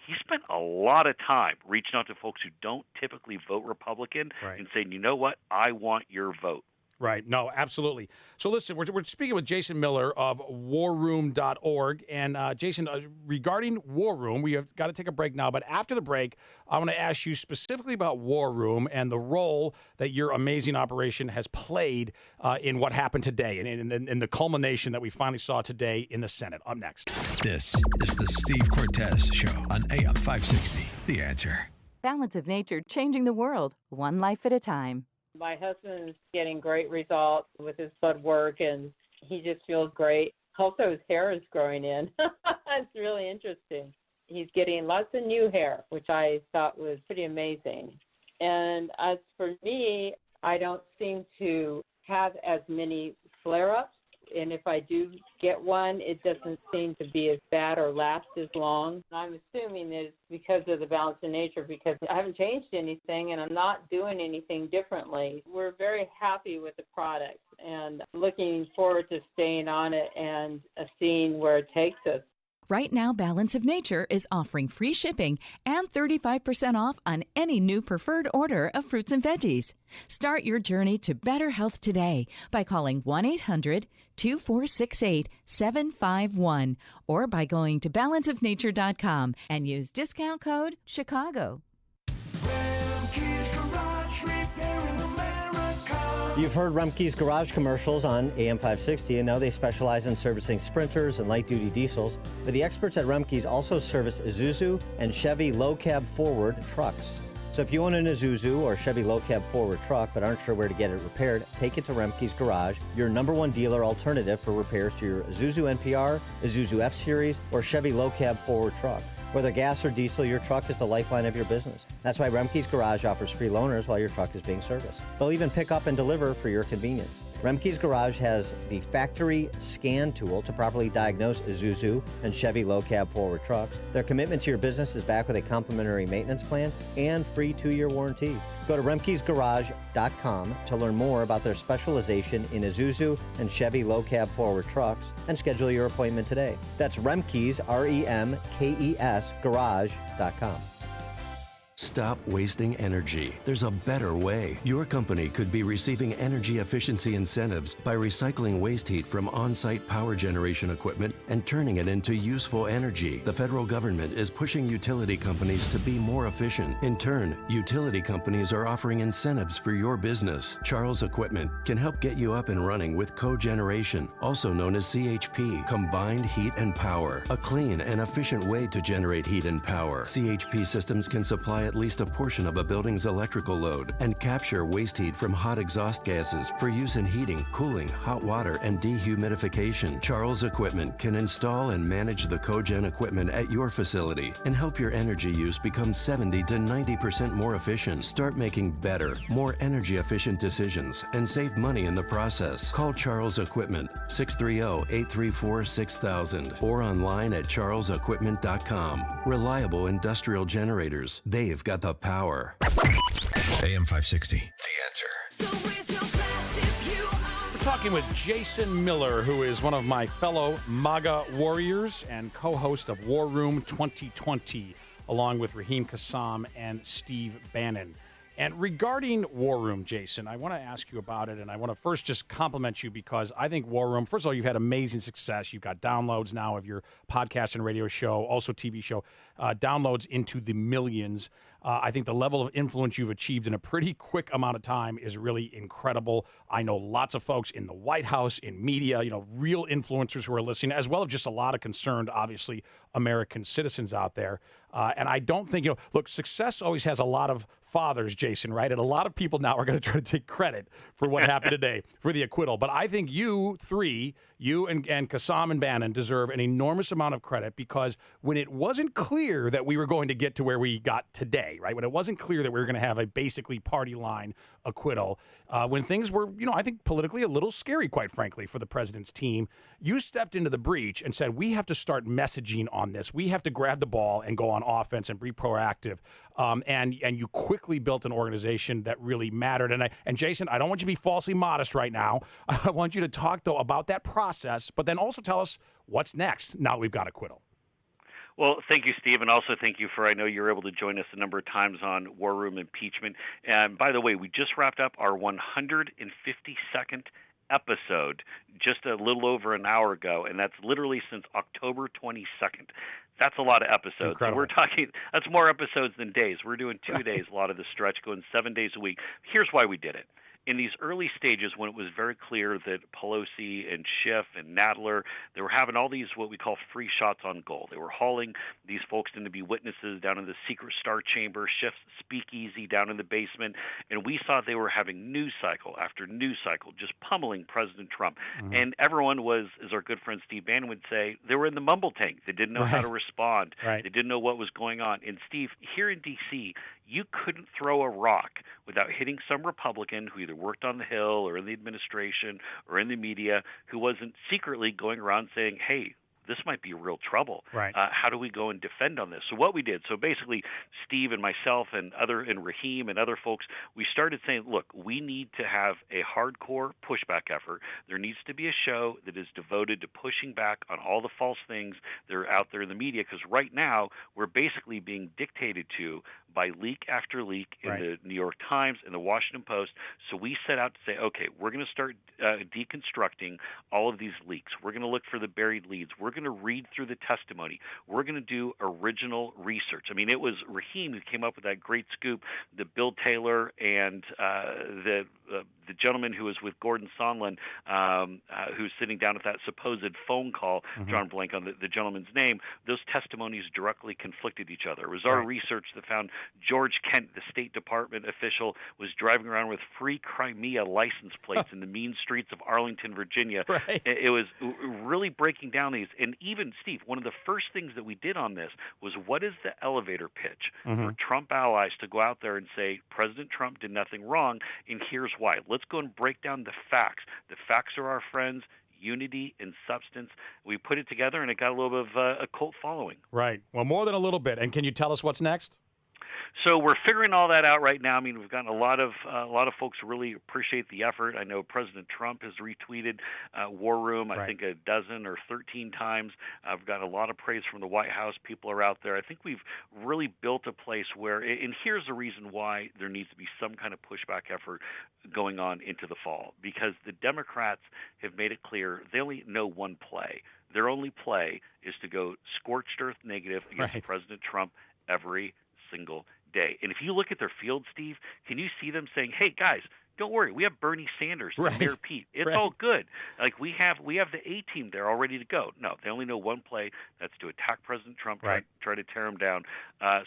he spent a lot of time reaching out to folks who don't typically vote Republican and saying, you know what, I want your vote. Right. No, absolutely. So listen, we're speaking with Jason Miller of warroom.org. And Jason, regarding War Room, we have got to take a break now. But after the break, I want to ask you specifically about War Room and the role that your amazing operation has played in what happened today and in the culmination that we finally saw today in the Senate. Up next. This is the Steve Cortes Show on AM 560. The Answer. Balance of Nature, changing the world, one life at a time. My husband's getting great results with his blood work, and he just feels great. Also, his hair is growing in. It's really interesting. He's getting lots of new hair, which I thought was pretty amazing. And as for me, I don't seem to have as many flare-ups. And if I do get one, it doesn't seem to be as bad or last as long. I'm assuming that it's because of the balance of nature, because I haven't changed anything and I'm not doing anything differently. We're very happy with the product and looking forward to staying on it and seeing where it takes us. Right now, Balance of Nature is offering free shipping and 35% off on any new preferred order of fruits and veggies. Start your journey to better health today by calling 1-800-2468-751 or by going to balanceofnature.com and use discount code Chicago. You've heard Rumpke's Garage commercials on AM 560, and now they specialize in servicing Sprinters and light-duty diesels. But the experts at Rumpke's also service Isuzu and Chevy low-cab forward trucks. So if you own an Isuzu or Chevy low-cab forward truck but aren't sure where to get it repaired, take it to Rumpke's Garage, your #1 dealer alternative for repairs to your Isuzu NPR, Isuzu F-Series, or Chevy low-cab forward truck. Whether gas or diesel, your truck is the lifeline of your business. That's why Rumpke's Garage offers free loaners while your truck is being serviced. They'll even pick up and deliver for your convenience. Rumpke's Garage has the factory scan tool to properly diagnose Isuzu and Chevy low-cab forward trucks. Their commitment to your business is backed with a complimentary maintenance plan and free 2-year warranty. Go to Rumpke'sGarage.com to learn more about their specialization in Isuzu and Chevy low-cab forward trucks and schedule your appointment today. That's Remkes, REMKES, Garage.com. Stop wasting energy. There's a better way. Your company could be receiving energy efficiency incentives by recycling waste heat from on-site power generation equipment and turning it into useful energy. The federal government is pushing utility companies to be more efficient. In turn, utility companies are offering incentives for your business. Charles Equipment can help get you up and running with cogeneration, also known as CHP, Combined Heat and Power, a clean and efficient way to generate heat and power. CHP systems can supply at least a portion of a building's electrical load and capture waste heat from hot exhaust gases for use in heating, cooling, hot water, and dehumidification. Charles Equipment can install and manage the cogen equipment at your facility and help your energy use become 70 to 90% more efficient. Start making better, more energy-efficient decisions and save money in the process. Call Charles Equipment, 630-834-6000, or online at charlesequipment.com. Reliable industrial generators. They've got the power. AM 560, The Answer. We're talking with Jason Miller, who is one of my fellow MAGA warriors and co-host of War Room 2020, along with Raheem Kassam and Steve Bannon. And regarding War Room, Jason, I want to ask you about it, and I want to first just compliment you because I think War Room, first of all, you've had amazing success. You've got downloads now of your podcast and radio show, also TV show, downloads into the millions. I think the level of influence you've achieved in a pretty quick amount of time is really incredible. I know lots of folks in the White House, in media, real influencers who are listening, as well as just a lot of concerned, obviously, American citizens out there. And I don't think, look, success always has a lot of fathers, Jason, right? And a lot of people now are going to try to take credit for what happened today, for the acquittal. But I think you and Kassam and Bannon deserve an enormous amount of credit because when it wasn't clear that we were going to get to where we got today, right? When it wasn't clear that we were going to have a basically party line acquittal, when things were, I think politically a little scary, quite frankly, for the president's team, you stepped into the breach and said, we have to start messaging on this. We have to grab the ball and go on offense and be proactive. And you quickly built an organization that really mattered. And Jason, I don't want you to be falsely modest right now. I want you to talk, though, about that process, but then also tell us what's next now that we've got acquittal. Well, thank you, Steve, and also thank you for, I know you were able to join us a number of times on War Room Impeachment. And by the way, we just wrapped up our 152nd episode just a little over an hour ago, and that's literally since October 22nd. That's a lot of episodes. Incredible. We're talking, that's more episodes than days. We're doing 2 days, a lot of the stretch, going 7 days a week. Here's why we did it. In these early stages, when it was very clear that Pelosi and Schiff and Nadler, they were having all these what we call free shots on goal. They were hauling these folks in to be witnesses down in the secret star chamber, Schiff's speakeasy down in the basement, and we saw they were having news cycle after news cycle, just pummeling President Trump. Mm-hmm. And everyone was, as our good friend Steve Bannon would say, they were in the mumble tank. They didn't know how to respond. Right. They didn't know what was going on. And Steve, here in D.C., you couldn't throw a rock without hitting some Republican who either worked on the Hill or in the administration or in the media who wasn't secretly going around saying, hey, this might be real trouble. Right. How do we go and defend on this? So what we did, so basically Steve and myself and Raheem and other folks, we started saying, look, we need to have a hardcore pushback effort. There needs to be a show that is devoted to pushing back on all the false things that are out there in the media, because right now we're basically being dictated to by leak after leak in the New York Times and the Washington Post. So we set out to say, okay, we're going to start deconstructing all of these leaks. We're going to look for the buried leads. We're going to read through the testimony. We're going to do original research. I mean, it was Raheem who came up with that great scoop that Bill Taylor and the gentleman who was with Gordon Sondland, who's sitting down at that supposed phone call, drawing blank on the gentleman's name, those testimonies directly conflicted each other. It was our research that found George Kent, the State Department official, was driving around with free Crimea license plates in the mean streets of Arlington, Virginia. Right. It was really breaking down these. And even, Steve, one of the first things that we did on this was, what is the elevator pitch for Trump allies to go out there and say, President Trump did nothing wrong, and here's why. Let's go and break down the facts. The facts are our friends. Unity and substance. We put it together, and it got a little bit of a cult following. Right. Well, more than a little bit. And can you tell us what's next? So we're figuring all that out right now. I mean, we've gotten a lot of folks really appreciate the effort. I know President Trump has retweeted War Room, I think 12 or 13 times. I've got a lot of praise from the White House. People are out there. I think we've really built a place where, and here's the reason why there needs to be some kind of pushback effort going on into the fall, because the Democrats have made it clear they only know one play. Their only play is to go scorched earth negative against President Trump every single day. And if you look at their field, Steve, can you see them saying, hey, guys, Don't worry, we have Bernie Sanders and Right. Mayor Pete. It's Right. all good. Like we have the A team there all ready to go. No, they only know one play. That's to attack President Trump, Right. try to tear him down.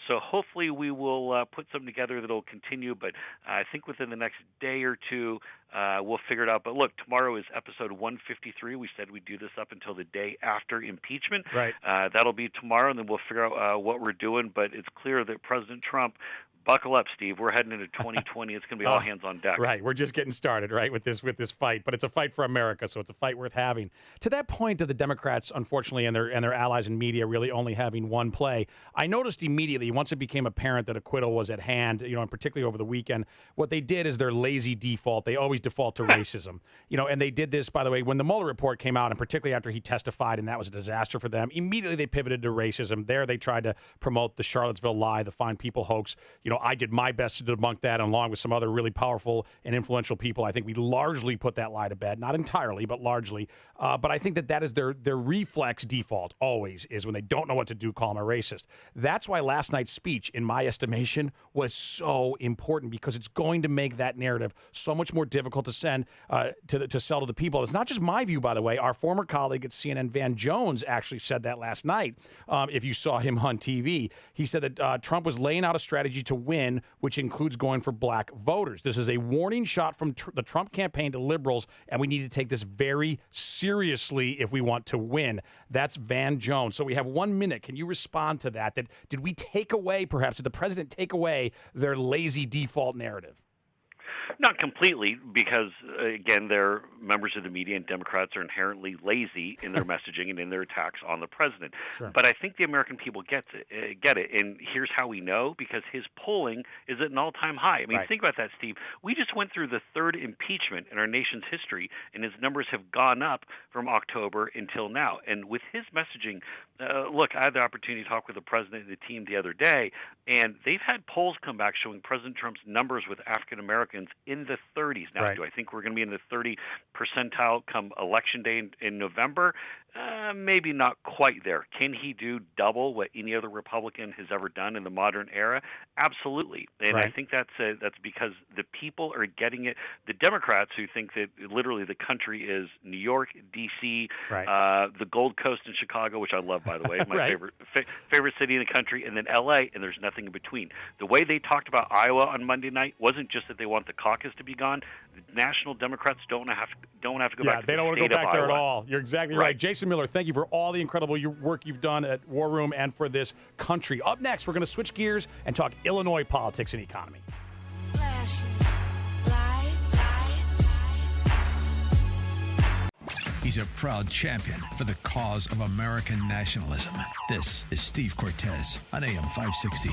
So hopefully we will put something together that'll continue. But I think within the next day or two, we'll figure it out. But look, tomorrow is episode 153. We said we'd do this up until the day after impeachment. Right. That'll be tomorrow, and then we'll figure out what we're doing. But it's clear that President Trump. Buckle up, Steve. We're heading into 2020. It's going to be all hands on deck. Right. We're just getting started, right, with this fight. But it's a fight for America, so it's a fight worth having. To that point of the Democrats, unfortunately, and their allies in media really only having one play, I noticed immediately once it became apparent that acquittal was at hand, and particularly over the weekend, what they did is their lazy default. They always default to racism. And they did this, by the way, when the Mueller report came out, and particularly after he testified, and that was a disaster for them. Immediately they pivoted to racism. There they tried to promote the Charlottesville lie, the Fine People hoax. I did my best to debunk that, and along with some other really powerful and influential people. I think we largely put that lie to bed, not entirely, but largely. But I think that is their reflex default always is when they don't know what to do, call them a racist. That's why last night's speech, in my estimation, was so important because it's going to make that narrative so much more difficult to send to sell to the people. It's not just my view, by the way. Our former colleague at CNN, Van Jones, actually said that last night. If you saw him on TV, he said that Trump was laying out a strategy to win, which includes going for black voters. This is a warning shot from the Trump campaign to liberals, and we need to take this very seriously if we want to win. That's Van Jones. So we have 1 minute. Can you respond to that? Did we take away, perhaps, did the president take away their lazy default narrative? Not completely, because, again, they're members of the media, and Democrats are inherently lazy in their messaging and in their attacks on the president. Sure. But I think the American people get it. And here's how we know, because his polling is at an all-time high. I mean, Right. Think about that, Steve. We just went through the third impeachment in our nation's history, and his numbers have gone up from October until now. And with his messaging, look, I had the opportunity to talk with the president and the team the other day, and they've had polls come back showing President Trump's numbers with African Americans in the 30s. Now, Right. do I think we're going to be in the 30 percentile come Election Day in November? Maybe not quite there. Can he do double what any other Republican has ever done in the modern era? Absolutely. And I Right. think that's because the people are getting it. The Democrats, who think that literally the country is New York, D.C., Right. the Gold Coast in Chicago, which I love, by the way, my Right. favorite city in the country, and then L.A., and there's nothing in between. The way they talked about Iowa on Monday night wasn't just that they want the caucus to be gone. The national Democrats don't have to go back to they the don't want to state go of back there at Iowa. all. You're exactly right. Jason Miller, thank you for all the incredible work you've done at War Room and for this country. Up next, we're going to switch gears and talk Illinois politics and economy. He's a proud champion for the cause of American nationalism. This is Steve Cortes on AM 560.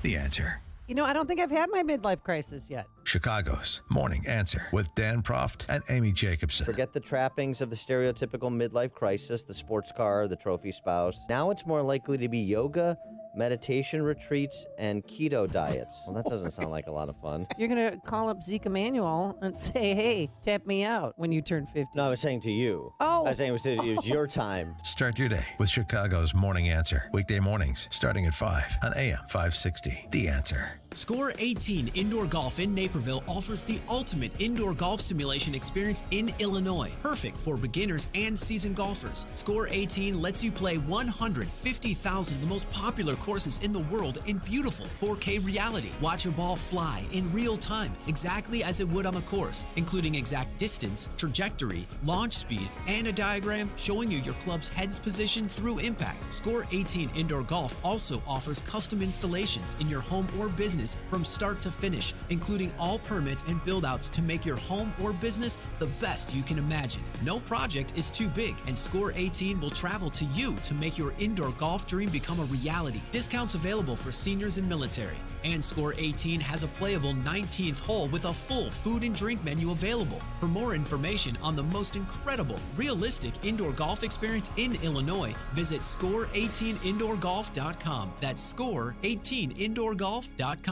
The Answer. I don't think I've had my midlife crisis yet. Chicago's Morning Answer with Dan Proft and Amy Jacobson. Forget the trappings of the stereotypical midlife crisis, the sports car, the trophy spouse. Now it's more likely to be yoga, meditation retreats, and keto diets. Well, that doesn't sound like a lot of fun. You're going to call up Zeke Emanuel and say, hey, tap me out when you turn 50. No, I was saying to you. Oh. I was saying it was your time. Start your day with Chicago's Morning Answer. Weekday mornings starting at 5 on AM 560. The Answer. Score 18 Indoor Golf in Naperville offers the ultimate indoor golf simulation experience in Illinois. Perfect for beginners and seasoned golfers. Score 18 lets you play 150,000 the most popular courses in the world in beautiful 4K reality. Watch a ball fly in real time, exactly as it would on the course, including exact distance, trajectory, launch speed, and a diagram showing you your club's head's position through impact. Score 18 Indoor Golf also offers custom installations in your home or business from start to finish, including all permits and build-outs to make your home or business the best you can imagine. No project is too big, and Score 18 will travel to you to make your indoor golf dream become a reality. Discounts available for seniors and military. And Score 18 has a playable 19th hole with a full food and drink menu available. For more information on the most incredible, realistic indoor golf experience in Illinois, visit score18indoorgolf.com. That's score18indoorgolf.com.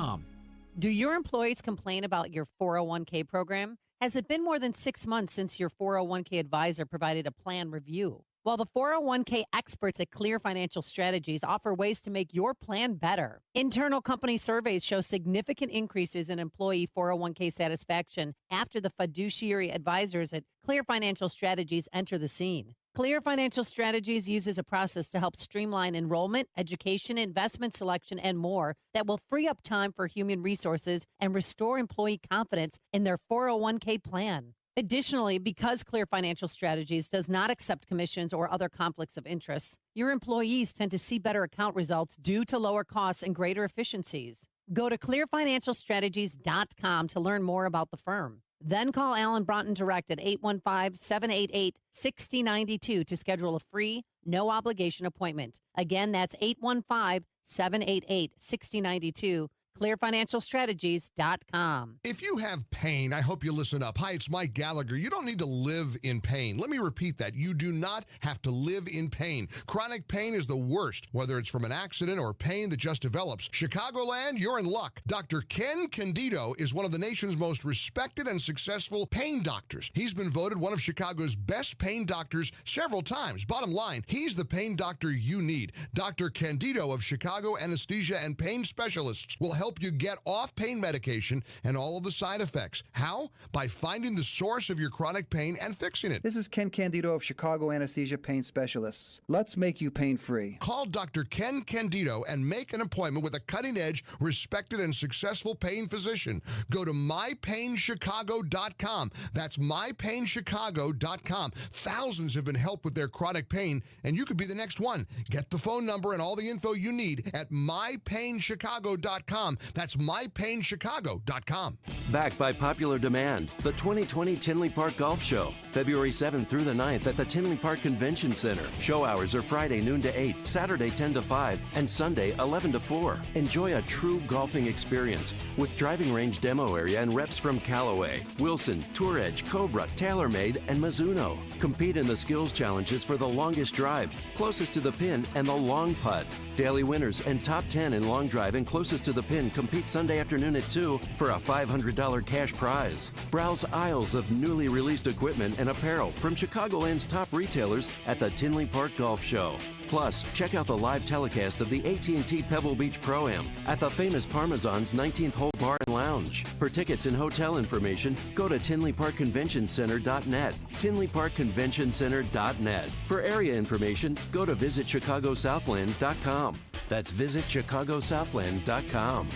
Do your employees complain about your 401k program? Has it been more than 6 months since your 401k advisor provided a plan review? While the 401k experts at Clear Financial Strategies offer ways to make your plan better. Internal company surveys show significant increases in employee 401k satisfaction after the fiduciary advisors at Clear Financial Strategies enter the scene. Clear Financial Strategies uses a process to help streamline enrollment, education, investment selection, and more that will free up time for human resources and restore employee confidence in their 401k plan. Additionally, because Clear Financial Strategies does not accept commissions or other conflicts of interest, your employees tend to see better account results due to lower costs and greater efficiencies. Go to clearfinancialstrategies.com to learn more about the firm. Then call Alan Broughton direct at 815-788-6092 to schedule a free, no-obligation appointment. Again, that's 815-788-6092. ClearFinancialStrategies.com. If you have pain, I hope you listen up. Hi, it's Mike Gallagher. You don't need to live in pain. Let me repeat that. You do not have to live in pain. Chronic pain is the worst, whether it's from an accident or pain that just develops. Chicagoland, you're in luck. Dr. Ken Candido is one of the nation's most respected and successful pain doctors. He's been voted one of Chicago's best pain doctors several times. Bottom line, he's the pain doctor you need. Dr. Candido of Chicago Anesthesia and Pain Specialists will help you get off pain medication and all of the side effects. How? By finding the source of your chronic pain and fixing it. This is Ken Candido of Chicago Anesthesia Pain Specialists. Let's make you pain-free. Call Dr. Ken Candido and make an appointment with a cutting-edge, respected, and successful pain physician. Go to mypainchicago.com. That's mypainchicago.com. Thousands have been helped with their chronic pain, and you could be the next one. Get the phone number and all the info you need at mypainchicago.com. That's mypainchicago.com. Backed by popular demand, the 2020 Tinley Park Golf Show, February 7th through the 9th at the Tinley Park Convention Center. Show hours are Friday noon to 8, Saturday 10 to 5, and Sunday 11 to 4. Enjoy a true golfing experience with driving range demo area and reps from Callaway, Wilson, Tour Edge, Cobra, TaylorMade, and Mizuno. Compete in the skills challenges for the longest drive, closest to the pin, and the long putt. Daily winners and top 10 in long drive and closest to the pin compete Sunday afternoon at 2 for a $500 cash prize. Browse aisles of newly released equipment and apparel from Chicagoland's top retailers at the Tinley Park Golf Show. Plus, check out the live telecast of the AT&T Pebble Beach Pro-Am at the famous Parmesan's 19th Hole Bar and Lounge. For tickets and hotel information, go to TinleyParkConventionCenter.net. TinleyParkConventionCenter.net. For area information, go to VisitChicagoSouthland.com. That's VisitChicagoSouthland.com.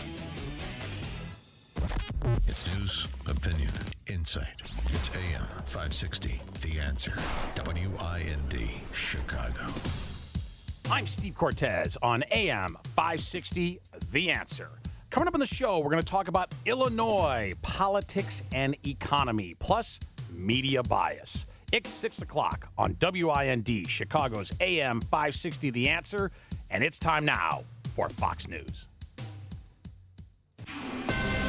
It's news, opinion, insight. It's AM 560, The Answer. WIND, Chicago. I'm Steve Cortes on AM 560, The Answer. Coming up on the show, we're going to talk about Illinois, politics and economy, plus media bias. It's 6 o'clock on WIND, Chicago's AM 560, The Answer, and it's time now for Fox News.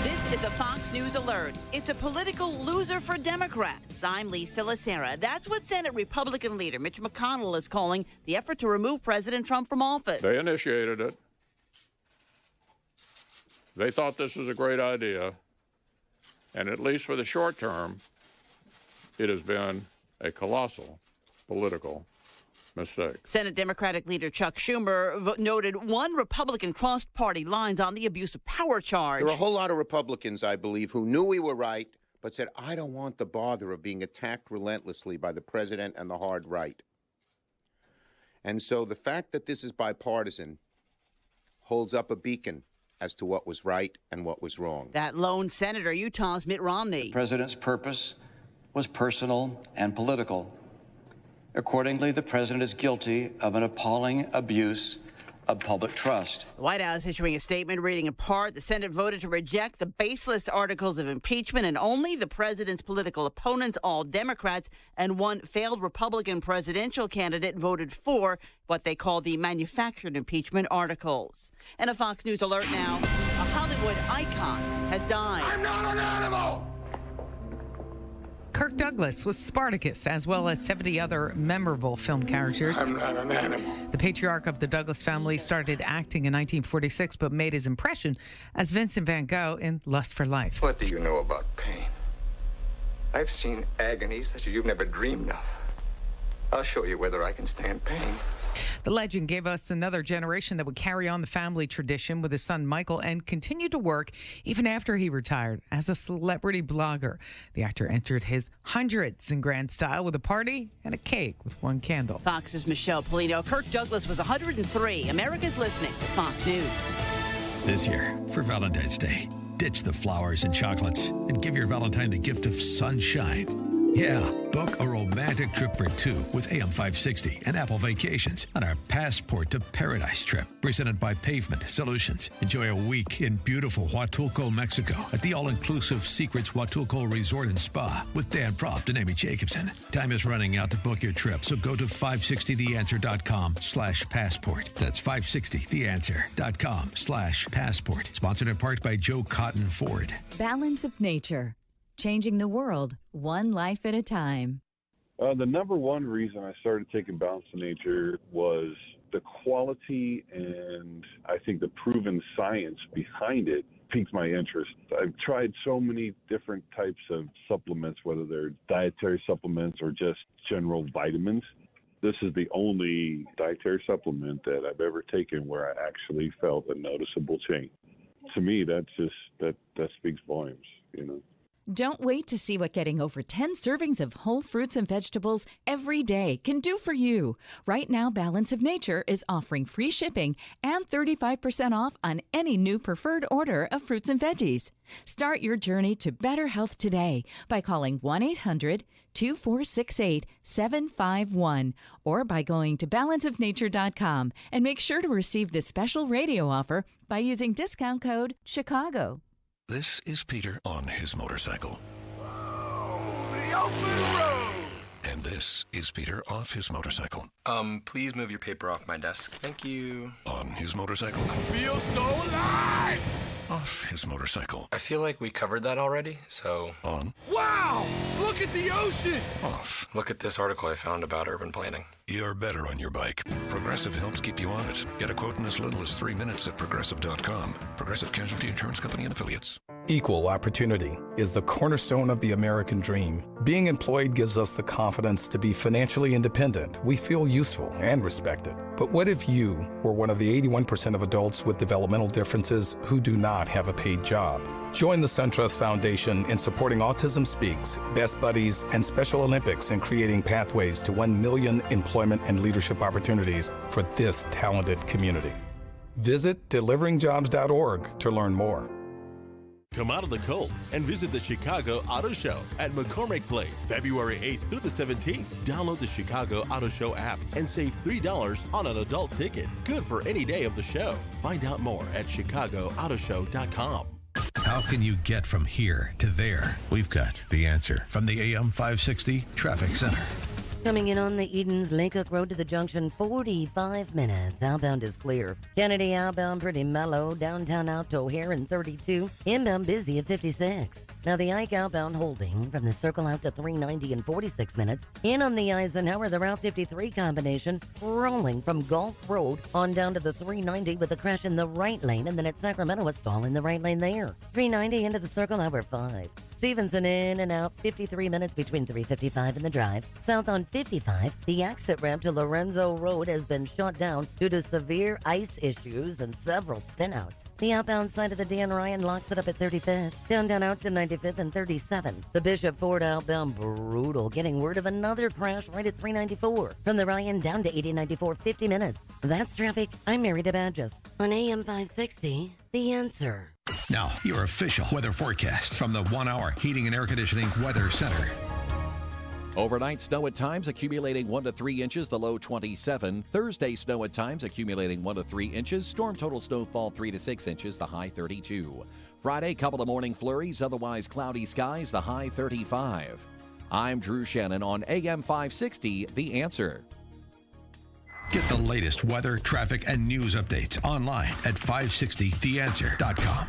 This is a Fox News alert. It's a political loser for Democrats. I'm Lisa Lacera. That's what Senate Republican leader Mitch McConnell is calling the effort to remove President Trump from office. They initiated it. They thought this was a great idea. And at least for the short term, it has been a colossal political mistake. Senate Democratic leader Chuck Schumer noted one Republican crossed party lines on the abuse of power charge. There are a whole lot of Republicans, I believe, who knew we were right, but said, I don't want the bother of being attacked relentlessly by the president and the hard right. And so the fact that this is bipartisan holds up a beacon as to what was right and what was wrong. That lone senator, Utah's Mitt Romney. The president's purpose was personal and political. Accordingly, the president is guilty of an appalling abuse of public trust. The White House issuing a statement reading in part, the Senate voted to reject the baseless articles of impeachment, and only the president's political opponents, all Democrats, and one failed Republican presidential candidate voted for what they call the manufactured impeachment articles. And a Fox News alert now, a Hollywood icon has died. I'm not an animal! Kirk Douglas was Spartacus, as well as 70 other memorable film characters. I'm not an animal. The patriarch of the Douglas family started acting in 1946, but made his impression as Vincent van Gogh in Lust for Life. What do you know about pain? I've seen agonies such as you've never dreamed of. I'll show you whether I can stand pain. The legend gave us another generation that would carry on the family tradition with his son Michael and continue to work even after he retired as a celebrity blogger. The actor entered his hundreds in grand style with a party and a cake with one candle. Fox's Michelle Polino. Kirk Douglas was 103. America's listening to Fox News. This year, for Valentine's Day, ditch the flowers and chocolates and give your Valentine the gift of sunshine. Yeah, book a romantic trip for two with AM 560 and Apple Vacations on our Passport to Paradise trip, presented by Pavement Solutions. Enjoy a week in beautiful Huatulco, Mexico at the all-inclusive Secrets Huatulco Resort and Spa with Dan Proft and Amy Jacobson. Time is running out to book your trip, so go to 560theanswer.com/passport. That's 560theanswer.com/passport. Sponsored in part by Joe Cotton Ford. Balance of nature. Changing the world, one life at a time. The number one reason I started taking Balance of Nature was the quality and I think the proven science behind it piqued my interest. I've tried so many different types of supplements, whether they're dietary supplements or just general vitamins. This is the only dietary supplement that I've ever taken where I actually felt a noticeable change. To me, that speaks volumes, you know. Don't wait to see what getting over 10 servings of whole fruits and vegetables every day can do for you. Right now, Balance of Nature is offering free shipping and 35% off on any new preferred order of fruits and veggies. Start your journey to better health today by calling 1-800-2468-751 or by going to balanceofnature.com and make sure to receive this special radio offer by using discount code CHICAGO. This is Peter on his motorcycle. The open road! And this is Peter off his motorcycle. Please move your paper off my desk. Thank you. On his motorcycle. I feel so alive! Off his motorcycle. I feel like we covered that already, so... On. Wow! Look at the ocean! Off. Look at this article I found about urban planning. You're better on your bike. Progressive helps keep you on it. Get a quote in as little as 3 minutes at Progressive.com. Progressive Casualty Insurance Company and Affiliates. Equal opportunity is the cornerstone of the American dream. Being employed gives us the confidence to be financially independent. We feel useful and respected. But what if you were one of the 81% of adults with developmental differences who do not have a paid job? Join the SunTrust Foundation in supporting Autism Speaks, Best Buddies, and Special Olympics in creating pathways to 1 million employment and leadership opportunities for this talented community. Visit deliveringjobs.org to learn more. Come out of the cold and visit the Chicago Auto Show at McCormick Place, February 8th through the 17th. Download the Chicago Auto Show app and save $3 on an adult ticket. Good for any day of the show. Find out more at ChicagoAutoShow.com. How can you get from here to there? We've got the answer from the AM 560 Traffic Center. Coming in on the Edens Lakehook Road to the junction, 45 minutes. Outbound is clear. Kennedy outbound pretty mellow. Downtown out to O'Hare in 32. Inbound busy at 56. Now the Ike outbound holding from the Circle out to 390 in 46 minutes. In on the Eisenhower, the Route 53 combination rolling from Gulf Road on down to the 390 with a crash in the right lane, and then at Sacramento, a stall in the right lane there. 390 into the Circle Hour 5. Stevenson in and out, 53 minutes between 355 and the drive. South on 55, the exit ramp to Lorenzo Road has been shut down due to severe ice issues and several spinouts. The outbound side of the Dan Ryan locks it up at 35th. Downtown out to 95th and 37. The Bishop Ford outbound brutal, getting word of another crash right at 394. From the Ryan down to 8094, 50 minutes. That's traffic. I'm Mary DeBadges on AM 560, The Answer. Now, your official weather forecast from the 1 Hour Heating and Air Conditioning Weather Center. Overnight snow at times accumulating 1 to 3 inches, the low 27. Thursday snow at times accumulating 1 to 3 inches. Storm total snowfall 3 to 6 inches, the high 32. Friday, couple of morning flurries, otherwise cloudy skies, the high 35. I'm Drew Shannon on AM 560, The Answer. Get the latest weather, traffic, and news updates online at 560theanswer.com.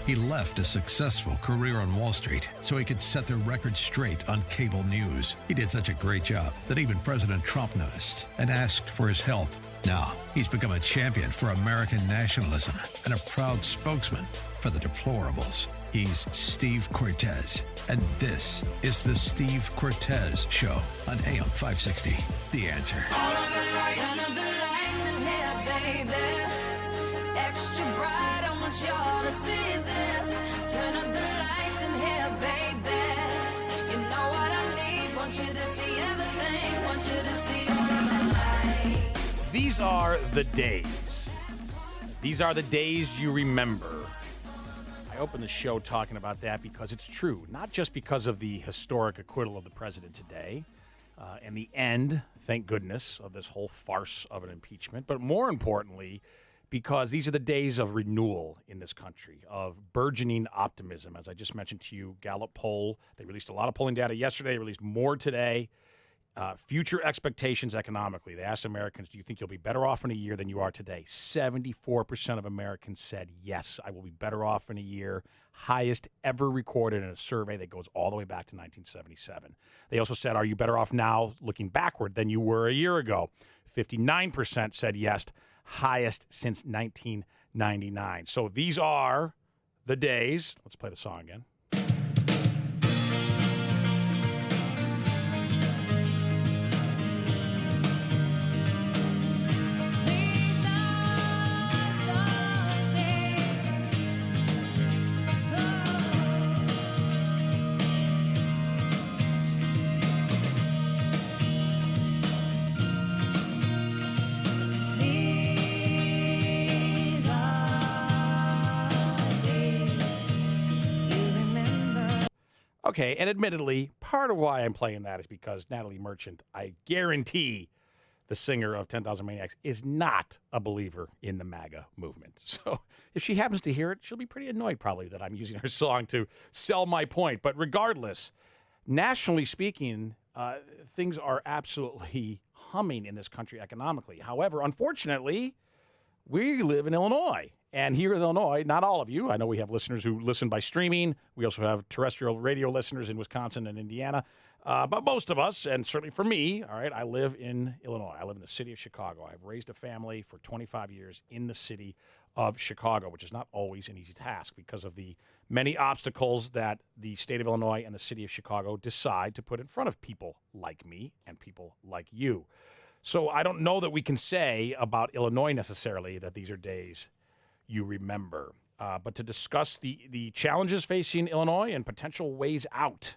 He left a successful career on Wall Street so he could set the record straight on cable news. He did such a great job that even President Trump noticed and asked for his help. Now, he's become a champion for American nationalism and a proud spokesman for the deplorables. He's Steve Cortes, and this is the Steve Cortes Show on AM 560. The Answer. Turn up the lights in here, baby. Extra bright, I want y'all to see this. Turn up the lights in here, baby. You know what I need. Want you to see everything. Want you to see all the lights. These are the days. These are the days you remember. I opened the show talking about that because it's true, not just because of the historic acquittal of the president today and the end, thank goodness, of this whole farce of an impeachment, but more importantly, because these are the days of renewal in this country, of burgeoning optimism. As I just mentioned to you, Gallup poll, they released a lot of polling data yesterday, they released more today. Future expectations economically. They asked Americans, do you think you'll be better off in a year than you are today? 74% of Americans said, yes, I will be better off in a year. Highest ever recorded in a survey that goes all the way back to 1977. They also said, are you better off now looking backward than you were a year ago? 59% said yes, highest since 1999. So these are the days. Let's play the song again. Okay, and admittedly, part of why I'm playing that is because Natalie Merchant, I guarantee the singer of 10,000 Maniacs, is not a believer in the MAGA movement. So if she happens to hear it, she'll be pretty annoyed probably that I'm using her song to sell my point. But regardless, nationally speaking, things are absolutely humming in this country economically. However, unfortunately, we live in Illinois. And here in Illinois, not all of you. I know we have listeners who listen by streaming. We also have terrestrial radio listeners in Wisconsin and Indiana. But most of us, and certainly for me, all right, I live in Illinois. I live in the city of Chicago. I've raised a family for 25 years in the city of Chicago, which is not always an easy task because of the many obstacles that the state of Illinois and the city of Chicago decide to put in front of people like me and people like you. So I don't know that we can say about Illinois necessarily that these are days you remember. But to discuss the challenges facing Illinois and potential ways out,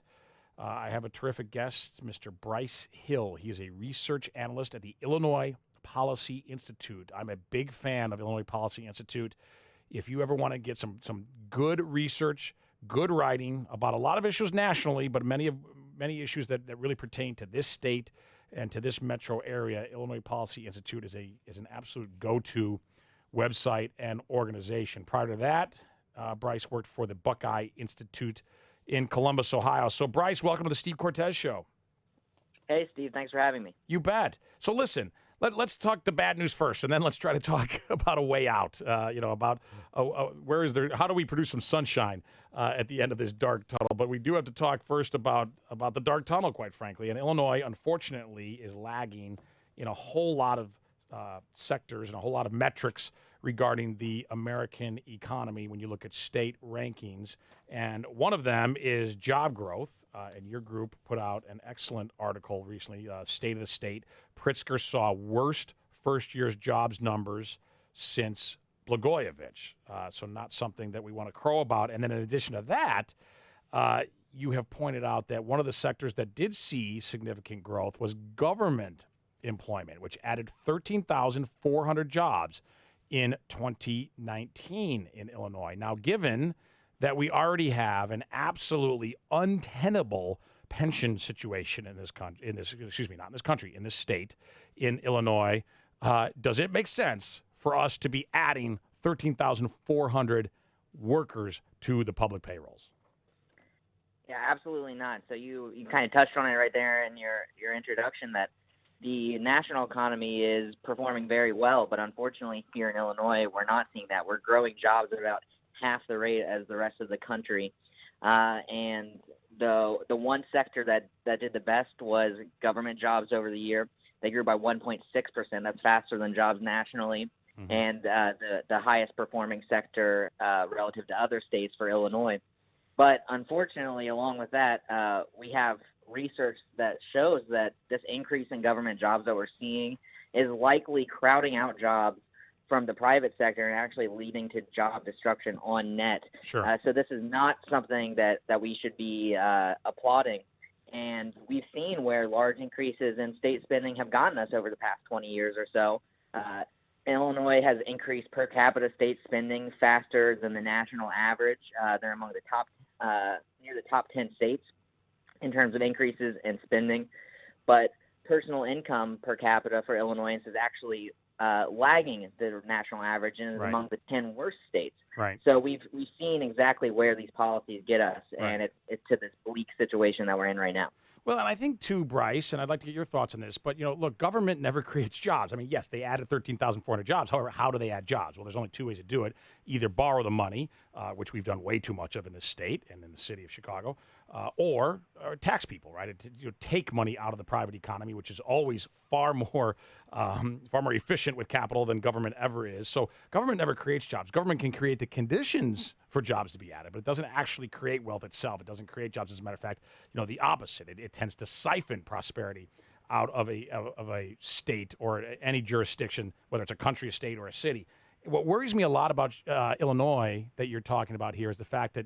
I have a terrific guest, Mr. Bryce Hill. He is a research analyst at the Illinois Policy Institute. I'm a big fan of Illinois Policy Institute. If you ever want to get some good research, good writing about a lot of issues nationally, but many issues that really pertain to this state and to this metro area, Illinois Policy Institute is an absolute go-to website and organization. Prior to that, Bryce worked for the Buckeye Institute in Columbus, Ohio. So, Bryce, welcome to the Steve Cortes Show. Hey, Steve. Thanks for having me. You bet. So, listen, let's talk the bad news first, and then let's try to talk about a way out. About where is there? How do we produce some sunshine at the end of this dark tunnel? But we do have to talk first about the dark tunnel, quite frankly. And Illinois, unfortunately, is lagging in a whole lot of sectors and a whole lot of metrics regarding the American economy when you look at state rankings. And one of them is job growth. And your group put out an excellent article recently, State of the State. Pritzker saw worst first year's jobs numbers since Blagojevich. So not something that we want to crow about. And then in addition to that, you have pointed out that one of the sectors that did see significant growth was government employment, which added 13,400 jobs in 2019 in Illinois. Now, given that we already have an absolutely untenable pension situation in this country, in this state, in Illinois, does it make sense for us to be adding 13,400 workers to the public payrolls? Yeah, absolutely not. So you kind of touched on it right there in your introduction that the national economy is performing very well, but unfortunately here in Illinois, we're not seeing that. We're growing jobs at about half the rate as the rest of the country. And the one sector that did the best was government jobs over the year. They grew by 1.6%. That's faster than jobs nationally. Mm-hmm. And the highest performing sector relative to other states for Illinois But unfortunately, along with that, we have research that shows that this increase in government jobs that we're seeing is likely crowding out jobs from the private sector and actually leading to job destruction on net. Sure. So this is not something that we should be applauding. And we've seen where large increases in state spending have gotten us over the past 20 years or so. Illinois has increased per capita state spending faster than the national average. They're among the top, near the top 10 states in terms of increases in spending. But personal income per capita for Illinoisans is actually lagging the national average and is among the 10 worst states. Right. So we've seen exactly where these policies get us, and it's to this bleak situation that we're in right now. Well, and I think, too, Bryce, and I'd like to get your thoughts on this, but, look, government never creates jobs. I mean, yes, they added 13,400 jobs. However, how do they add jobs? Well, there's only two ways to do it. Either borrow the money, which we've done way too much of in this state and in the city of Chicago, or tax people, right? Take money out of the private economy, which is always far more efficient with capital than government ever is. So government never creates jobs. Government can create the conditions for jobs to be added, but it doesn't actually create wealth itself. It doesn't create jobs. As a matter of fact, the opposite. It tends to siphon prosperity out of a state or any jurisdiction, whether it's a country, a state, or a city. What worries me a lot about Illinois that you're talking about here is the fact that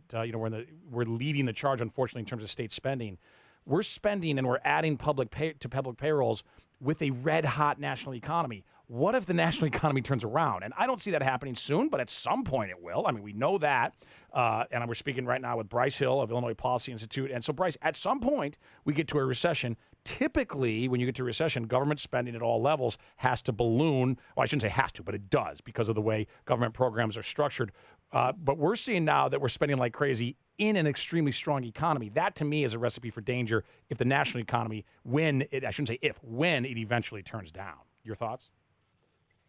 we're leading the charge, unfortunately, in terms of state spending. We're spending and we're adding public payrolls with a red-hot national economy. What if the national economy turns around? And I don't see that happening soon, but at some point it will. I mean, we know that. And we're speaking right now with Bryce Hill of Illinois Policy Institute. And so, Bryce, at some point we get to a recession. Typically, when you get to a recession, government spending at all levels has to balloon. Well, I shouldn't say has to, but it does because of the way government programs are structured. But we're seeing now that we're spending like crazy in an extremely strong economy. That, to me, is a recipe for danger if the national economy, when it eventually turns down. Your thoughts?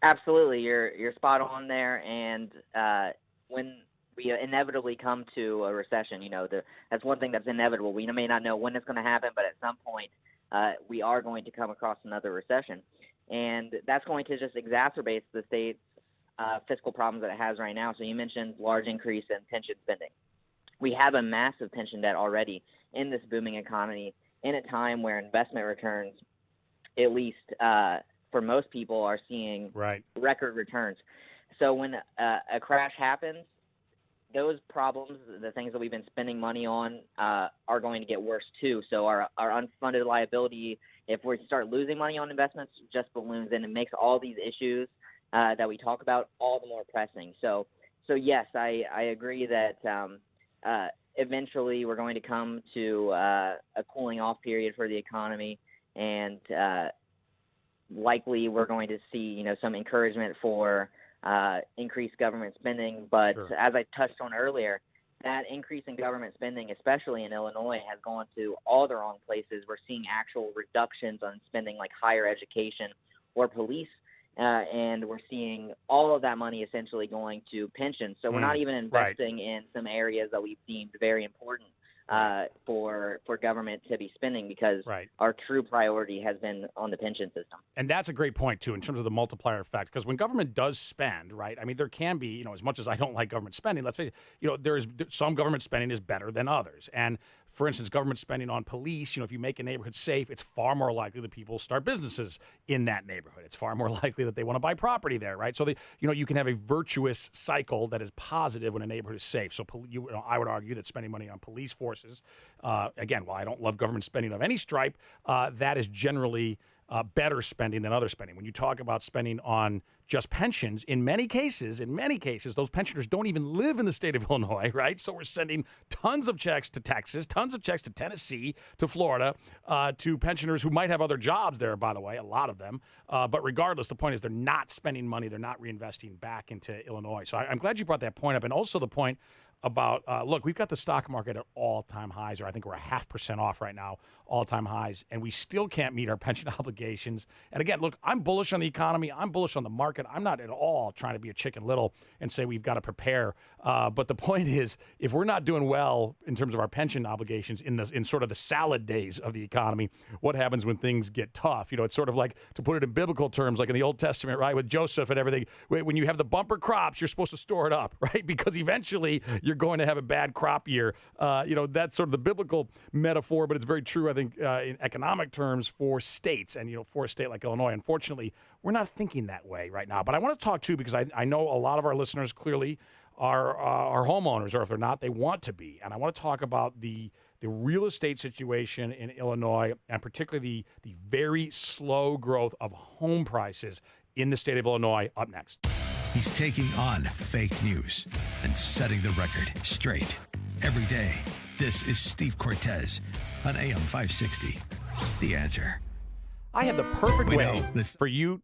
Absolutely, you're spot on there. And when we inevitably come to a recession, that's one thing that's inevitable. We may not know when it's going to happen, but at some point we are going to come across another recession, and that's going to just exacerbate the state's fiscal problems that it has right now. So you mentioned large increase in pension spending. We have a massive pension debt already in this booming economy in a time where investment returns, at least for most people, are seeing record returns. So when a crash happens, those problems, the things that we've been spending money on, are going to get worse too. So our unfunded liability, if we start losing money on investments, just balloons, and it makes all these issues that we talk about all the more pressing. So yes, I agree that eventually we're going to come to a cooling off period for the economy, and likely we're going to see some encouragement for increased government spending. But as I touched on earlier, that increase in government spending, especially in Illinois, has gone to all the wrong places. We're seeing actual reductions on spending like higher education or police, and we're seeing all of that money essentially going to pensions. So we're not even investing in some areas that we've deemed very important for government to be spending, because our true priority has been on the pension system. And that's a great point, too, in terms of the multiplier effect, because when government does spend, right, I mean, there can be, as much as I don't like government spending, let's face it, there's some government spending is better than others. And for instance, government spending on police, if you make a neighborhood safe, it's far more likely that people start businesses in that neighborhood. It's far more likely that they want to buy property there, right? So, you can have a virtuous cycle that is positive when a neighborhood is safe. So I would argue that spending money on police forces, again, while I don't love government spending of any stripe, that is generally better spending than other spending. When you talk about spending on just pensions, in many cases, those pensioners don't even live in the state of Illinois, right? So we're sending tons of checks to Texas, tons of checks to Tennessee, to Florida, to pensioners who might have other jobs there, by the way, a lot of them. But regardless, the point is they're not spending money. They're not reinvesting back into Illinois. So I'm glad you brought that point up. And also the point about, look, we've got the stock market at all-time highs, or I think we're 0.5% off right now, all-time highs, and we still can't meet our pension obligations. And again, look, I'm bullish on the economy. I'm bullish on the market. I'm not at all trying to be a Chicken Little and say we've got to prepare. But the point is, if we're not doing well in terms of our pension obligations in sort of the salad days of the economy, what happens when things get tough? It's sort of like, to put it in biblical terms, like in the Old Testament, right, with Joseph and everything. When you have the bumper crops, you're supposed to store it up, right? Because eventually you're you're going to have a bad crop year. That's sort of the biblical metaphor, but it's very true, I think, in economic terms for states. And, for a state like Illinois, unfortunately, we're not thinking that way right now. But I want to talk, too, because I know a lot of our listeners clearly are homeowners, or if they're not, they want to be. And I want to talk about the real estate situation in Illinois, and particularly the very slow growth of home prices in the state of Illinois, up next. He's taking on fake news and setting the record straight every day. This is Steve Cortes on AM 560. The Answer. I have the perfect way for you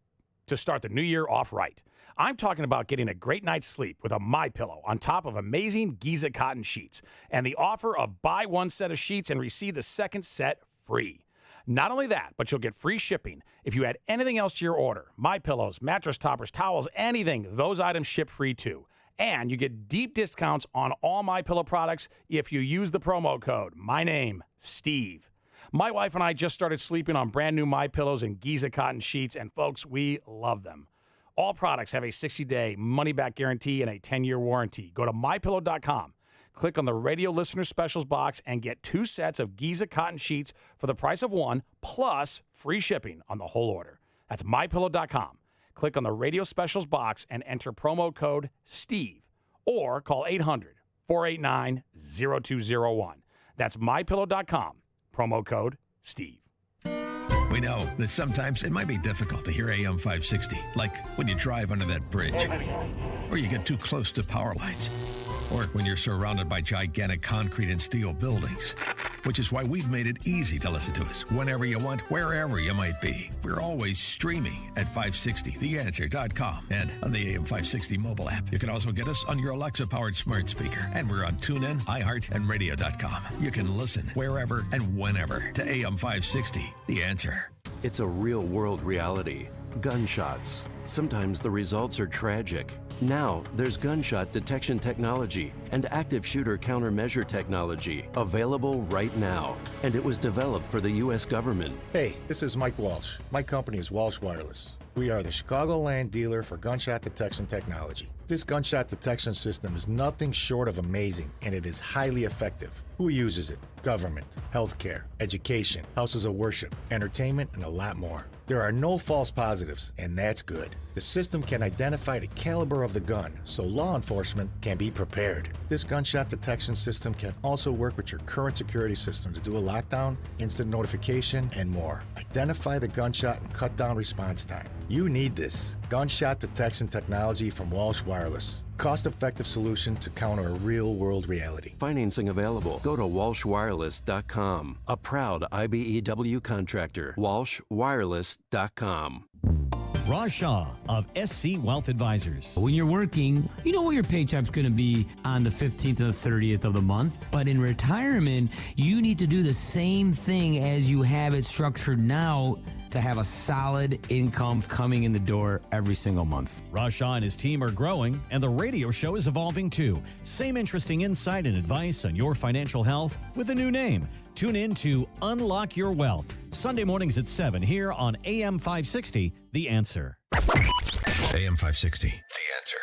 to start the new year off right. I'm talking about getting a great night's sleep with a MyPillow on top of amazing Giza cotton sheets and the offer of buy one set of sheets and receive the second set free. Not only that, but you'll get free shipping if you add anything else to your order. MyPillows, mattress toppers, towels, anything, those items ship free too. And you get deep discounts on all MyPillow products if you use the promo code, my name, Steve. My wife and I just started sleeping on brand new MyPillows and Giza cotton sheets, and folks, we love them. All products have a 60-day money-back guarantee and a 10-year warranty. Go to MyPillow.com. Click on the radio listener specials box and get 2 sets of Giza cotton sheets for the price of 1, plus free shipping on the whole order. That's MyPillow.com. Click on the radio specials box and enter promo code STEVE or call 800-489-0201. That's MyPillow.com. Promo code STEVE. We know that sometimes it might be difficult to hear AM 560, like when you drive under that bridge, or you get too close to power lines, or when you're surrounded by gigantic concrete and steel buildings, which is why we've made it easy to listen to us whenever you want, wherever you might be. We're always streaming at 560theanswer.com and on the AM 560 mobile app. You can also get us on your Alexa-powered smart speaker, and we're on TuneIn, iHeart, and Radio.com. You can listen wherever and whenever to AM 560, The Answer. It's a real-world reality. Gunshots. Sometimes the results are tragic. Now, there's gunshot detection technology and active shooter countermeasure technology available right now. And it was developed for the U.S. government. Hey, this is Mike Walsh. My company is Walsh Wireless. We are the Chicagoland dealer for gunshot detection technology. This gunshot detection system is nothing short of amazing, and it is highly effective. Who uses it? Government, healthcare, education, houses of worship, entertainment, and a lot more. There are no false positives, and that's good. The system can identify the caliber of the gun, so law enforcement can be prepared. This gunshot detection system can also work with your current security system to do a lockdown, instant notification, and more. Identify the gunshot and cut down response time. You need this. Gunshot detection technology from Walsh Wireless. Cost-effective solution to counter a real-world reality. Financing available. Go to walshwireless.com. A proud IBEW contractor. walshwireless.com. Raj Shah of SC Wealth Advisors. When you're working, you know where your paycheck's going to be on the 15th and the 30th of the month. But in retirement, you need to do the same thing as you have it structured now to have a solid income coming in the door every single month. Raj Shah and his team are growing, and the radio show is evolving too. Same interesting insight and advice on your financial health with a new name. Tune in to Unlock Your Wealth, Sunday mornings at 7 here on AM 560, The Answer. AM 560, The Answer.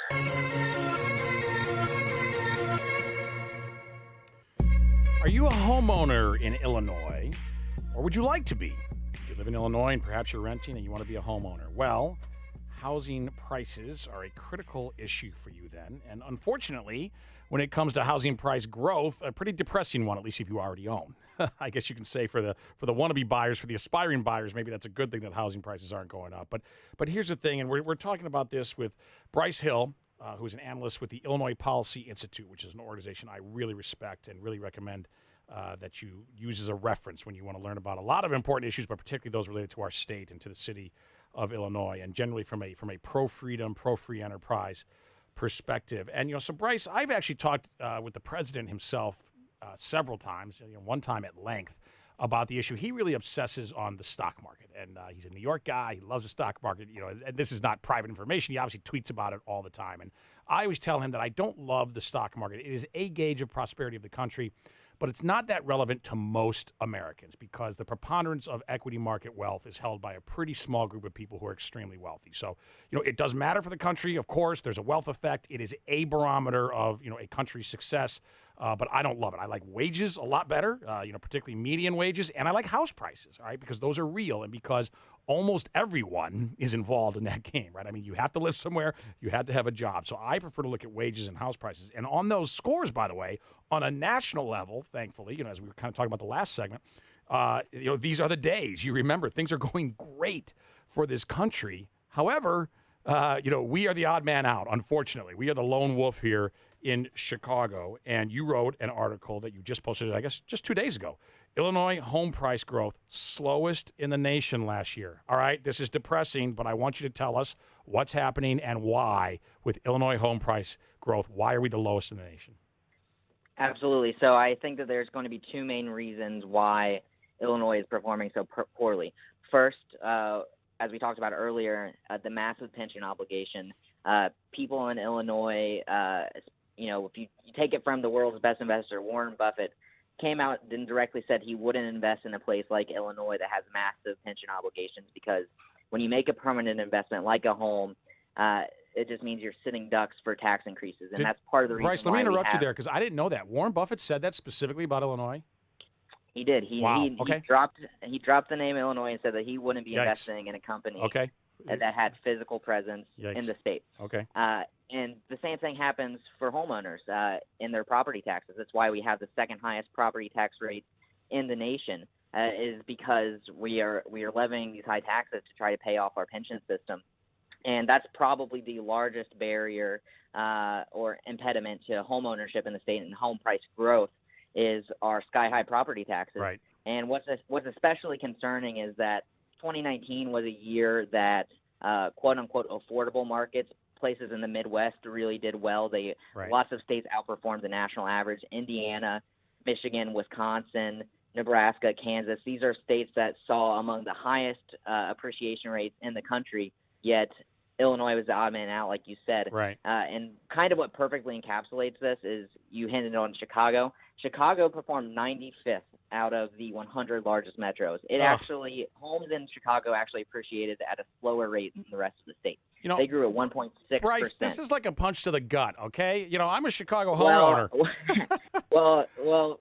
Are you a homeowner in Illinois, or would you like to be? You live in Illinois and perhaps you're renting and you want to be a homeowner. Well, housing prices are a critical issue for you then. And unfortunately, when it comes to housing price growth, a pretty depressing one, at least if you already own. I guess you can say for the wannabe buyers, for the aspiring buyers, maybe that's a good thing that housing prices aren't going up. But here's the thing, and we're talking about this with Bryce Hill, who's an analyst with the Illinois Policy Institute, which is an organization I really respect and really recommend that you use as a reference when you want to learn about a lot of important issues, but particularly those related to our state and to the city of Illinois, and generally from a pro-freedom, pro-free enterprise perspective. And, so Bryce, I've actually talked with the president himself several times, one time at length, about the issue. He really obsesses on the stock market, and he's a New York guy. He loves the stock market. And this is not private information. He obviously tweets about it all the time. And I always tell him that I don't love the stock market. It is a gauge of prosperity of the country, but it's not that relevant to most Americans because the preponderance of equity market wealth is held by a pretty small group of people who are extremely wealthy. So, it does matter for the country. Of course, there's a wealth effect. It is a barometer of, a country's success. But I don't love it. I like wages a lot better, particularly median wages, and I like house prices, all right, because those are real and because almost everyone is involved in that game, right? I mean, you have to live somewhere, you have to have a job. So I prefer to look at wages and house prices. And on those scores, by the way, on a national level, thankfully, as we were kind of talking about the last segment, these are the days. You remember, things are going great for this country. However, we are the odd man out, unfortunately. We are the lone wolf here in Chicago. And you wrote an article that you just posted, I guess, just 2 days ago. Illinois home price growth, slowest in the nation last year. All right, this is depressing, but I want you to tell us what's happening and why with Illinois home price growth. Why are we the lowest in the nation? Absolutely. So I think that there's going to be two main reasons why Illinois is performing so poorly. First, as we talked about earlier, the massive pension obligation. People in Illinois, if you take it from the world's best investor, Warren Buffett, came out and directly said he wouldn't invest in a place like Illinois that has massive pension obligations because when you make a permanent investment like a home, it just means you're sitting ducks for tax increases, and that's part of the reason. Bryce, let me interrupt you there because I didn't know that. Warren Buffett said that specifically about Illinois? He did. He dropped the name Illinois and said that he wouldn't be investing in a company that had physical presence in the state. Okay. And the same thing happens for homeowners in their property taxes. That's why we have the second highest property tax rate in the nation, is because we are levying these high taxes to try to pay off our pension system. And that's probably the largest barrier or impediment to home ownership in the state and home price growth is our sky-high property taxes. Right. And what's especially concerning is that 2019 was a year that quote-unquote affordable markets, places in the Midwest really did well. Lots of states outperformed the national average. Indiana, Michigan, Wisconsin, Nebraska, Kansas. These are states that saw among the highest appreciation rates in the country, yet Illinois was the odd man out, like you said. Right. And kind of what perfectly encapsulates this is you hinted on Chicago. Chicago performed 95th out of the 100 largest metros. Homes in Chicago actually appreciated at a slower rate than the rest of the state. They grew at 1.6%. Bryce, this is like a punch to the gut, okay? I'm a Chicago homeowner. Well,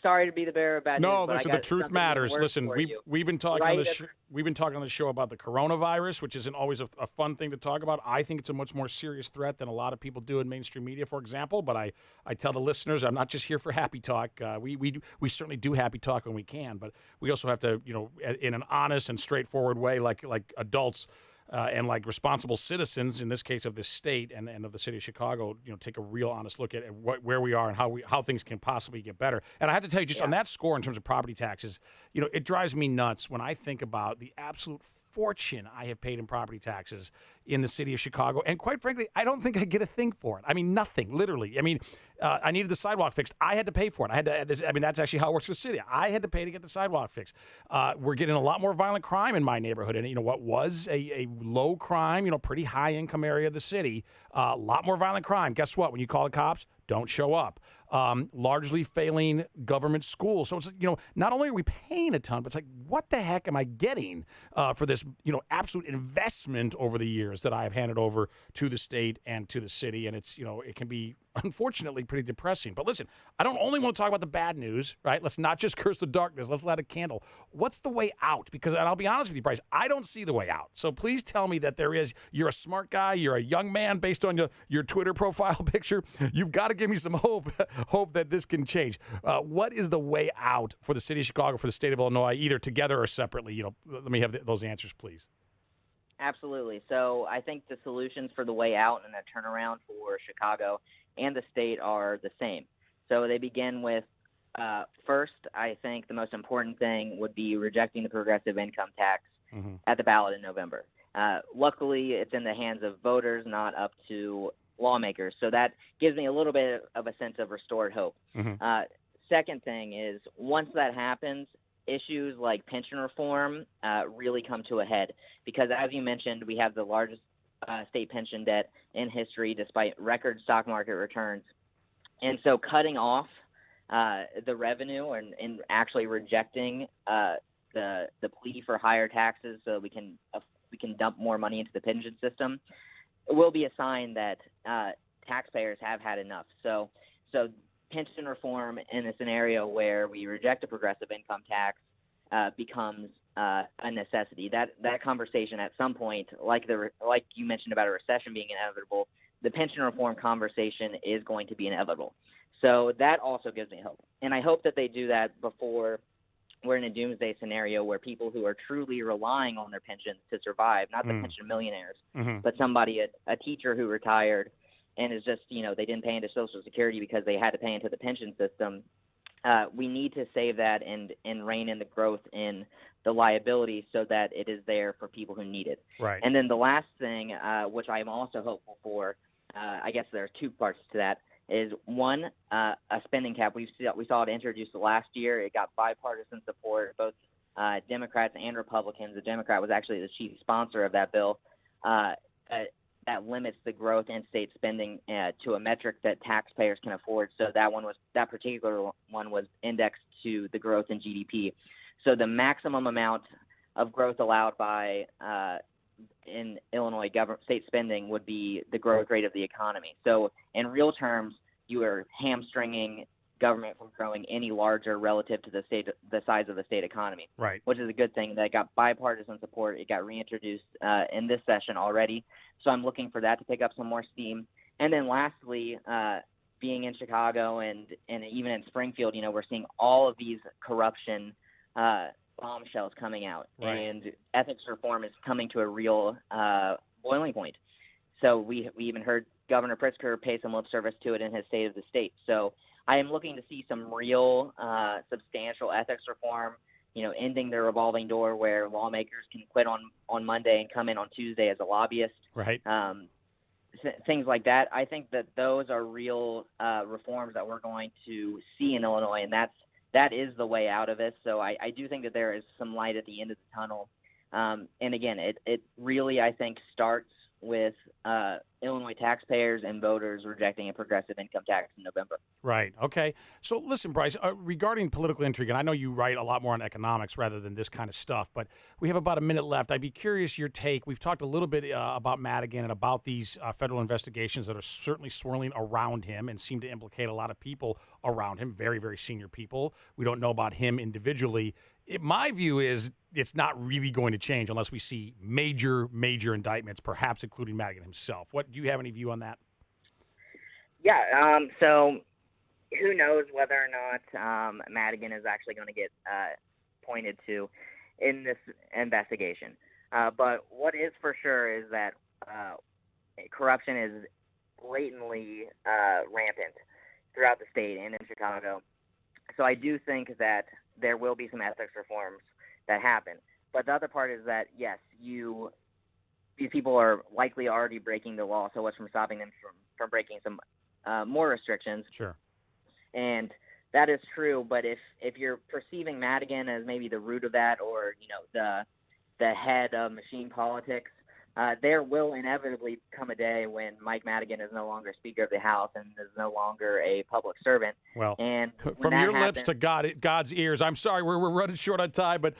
sorry to be the bearer of bad news. No, listen, the truth matters. Listen, we've been talking on this we've been talking on the show about the coronavirus, which isn't always a fun thing to talk about. I think it's a much more serious threat than a lot of people do in mainstream media, for example. But I tell the listeners, I'm not just here for happy talk. We certainly do happy talk when we can, but we also have to, in an honest and straightforward way, like adults. And like responsible citizens, in this case of this state and of the city of Chicago, take a real honest look at where we are and how things can possibly get better. And I have to tell you, just on that score in terms of property taxes, it drives me nuts when I think about the absolute fortune I have paid in property taxes in the city of Chicago. And quite frankly, I don't think I get a thing for it. I mean, nothing, literally. I mean, I needed the sidewalk fixed. I had to pay for it. That's actually how it works for the city. I had to pay to get the sidewalk fixed. We're getting a lot more violent crime in my neighborhood. And, what was a low crime, pretty high income area of the city, a lot more violent crime. Guess what? When you call the cops, don't show up. Largely failing government schools. So it's, not only are we paying a ton, but it's like, what the heck am I getting for this, absolute investment over the years that I have handed over to the state and to the city? And it's, it can be, unfortunately, pretty depressing. But listen, I don't only want to talk about the bad news, right? Let's not just curse the darkness. Let's light a candle. What's the way out? Because, and I'll be honest with you, Bryce, I don't see the way out. So please tell me that there is. You're a smart guy. You're a young man based on your Twitter profile picture. You've got to give me some hope that this can change. What is the way out for the city of Chicago, for the state of Illinois, either together or separately? Let me have those answers, please. Absolutely. So I think the solutions for the way out and a turnaround for Chicago and the state are the same. So they begin with, first, I think the most important thing would be rejecting the progressive income tax at the ballot in November. Luckily, it's in the hands of voters, not up to lawmakers. So that gives me a little bit of a sense of restored hope. Second thing is, once that happens, issues like pension reform really come to a head because, as you mentioned, we have the largest state pension debt in history despite record stock market returns. And so cutting off the revenue and actually rejecting the plea for higher taxes so we can dump more money into the pension system will be a sign that taxpayers have had enough. So pension reform in a scenario where we reject a progressive income tax becomes a necessity. That conversation at some point, like you mentioned about a recession being inevitable, the pension reform conversation is going to be inevitable. So that also gives me hope. And I hope that they do that before we're in a doomsday scenario where people who are truly relying on their pensions to survive, not the pension millionaires, but somebody, a teacher who retired and is just, they didn't pay into Social Security because they had to pay into the pension system. We need to save that and rein in the growth in the liability so that it is there for people who need it. Right. And then the last thing, which I am also hopeful for, I guess there are two parts to that, is one, a spending cap. We saw it introduced last year. It got bipartisan support, both Democrats and Republicans. The Democrat was actually the chief sponsor of that bill. That limits the growth in state spending to a metric that taxpayers can afford. So that particular one was indexed to the growth in GDP. So the maximum amount of growth allowed by in Illinois state spending would be the growth rate of the economy. So in real terms, you are hamstringing government from growing any larger relative to the size of the state economy. Right. Which is a good thing. That got bipartisan support. It got reintroduced in this session already. So I'm looking for that to pick up some more steam. And then lastly, being in Chicago and even in Springfield, we're seeing all of these corruption bombshells coming out, Right. and ethics reform is coming to a real boiling point. So we even heard Governor Pritzker pay some lip service to it in his State of the State. So I am looking to see some real substantial ethics reform, ending the revolving door where lawmakers can quit on Monday and come in on Tuesday as a lobbyist. Right. Things like that. I think that those are real reforms that we're going to see in Illinois, and that is the way out of this. So I do think that there is some light at the end of the tunnel. And again, it really, I think, starts with Illinois taxpayers and voters rejecting a progressive income tax in November. Right. Okay. So listen, Bryce, regarding political intrigue, and I know you write a lot more on economics rather than this kind of stuff, but we have about a minute left. I'd be curious your take. We've talked a little bit about Madigan and about these federal investigations that are certainly swirling around him and seem to implicate a lot of people around him, very, very senior people. We don't know about him individually. My view is it's not really going to change unless we see major, major indictments, perhaps including Madigan himself. Do you have any view on that? Yeah. So who knows whether or not Madigan is actually going to get pointed to in this investigation. But what is for sure is that corruption is blatantly rampant throughout the state and in Chicago. So I do think that there will be some ethics reforms that happen. But the other part is that, yes, these people are likely already breaking the law, so what's from stopping them from breaking some more restrictions? Sure. And that is true, but if you're perceiving Madigan as maybe the root of that, or the head of machine politics, there will inevitably come a day when Mike Madigan is no longer Speaker of the House and is no longer a public servant. Well, and from your lips to God's ears. I'm sorry, we're running short on time, but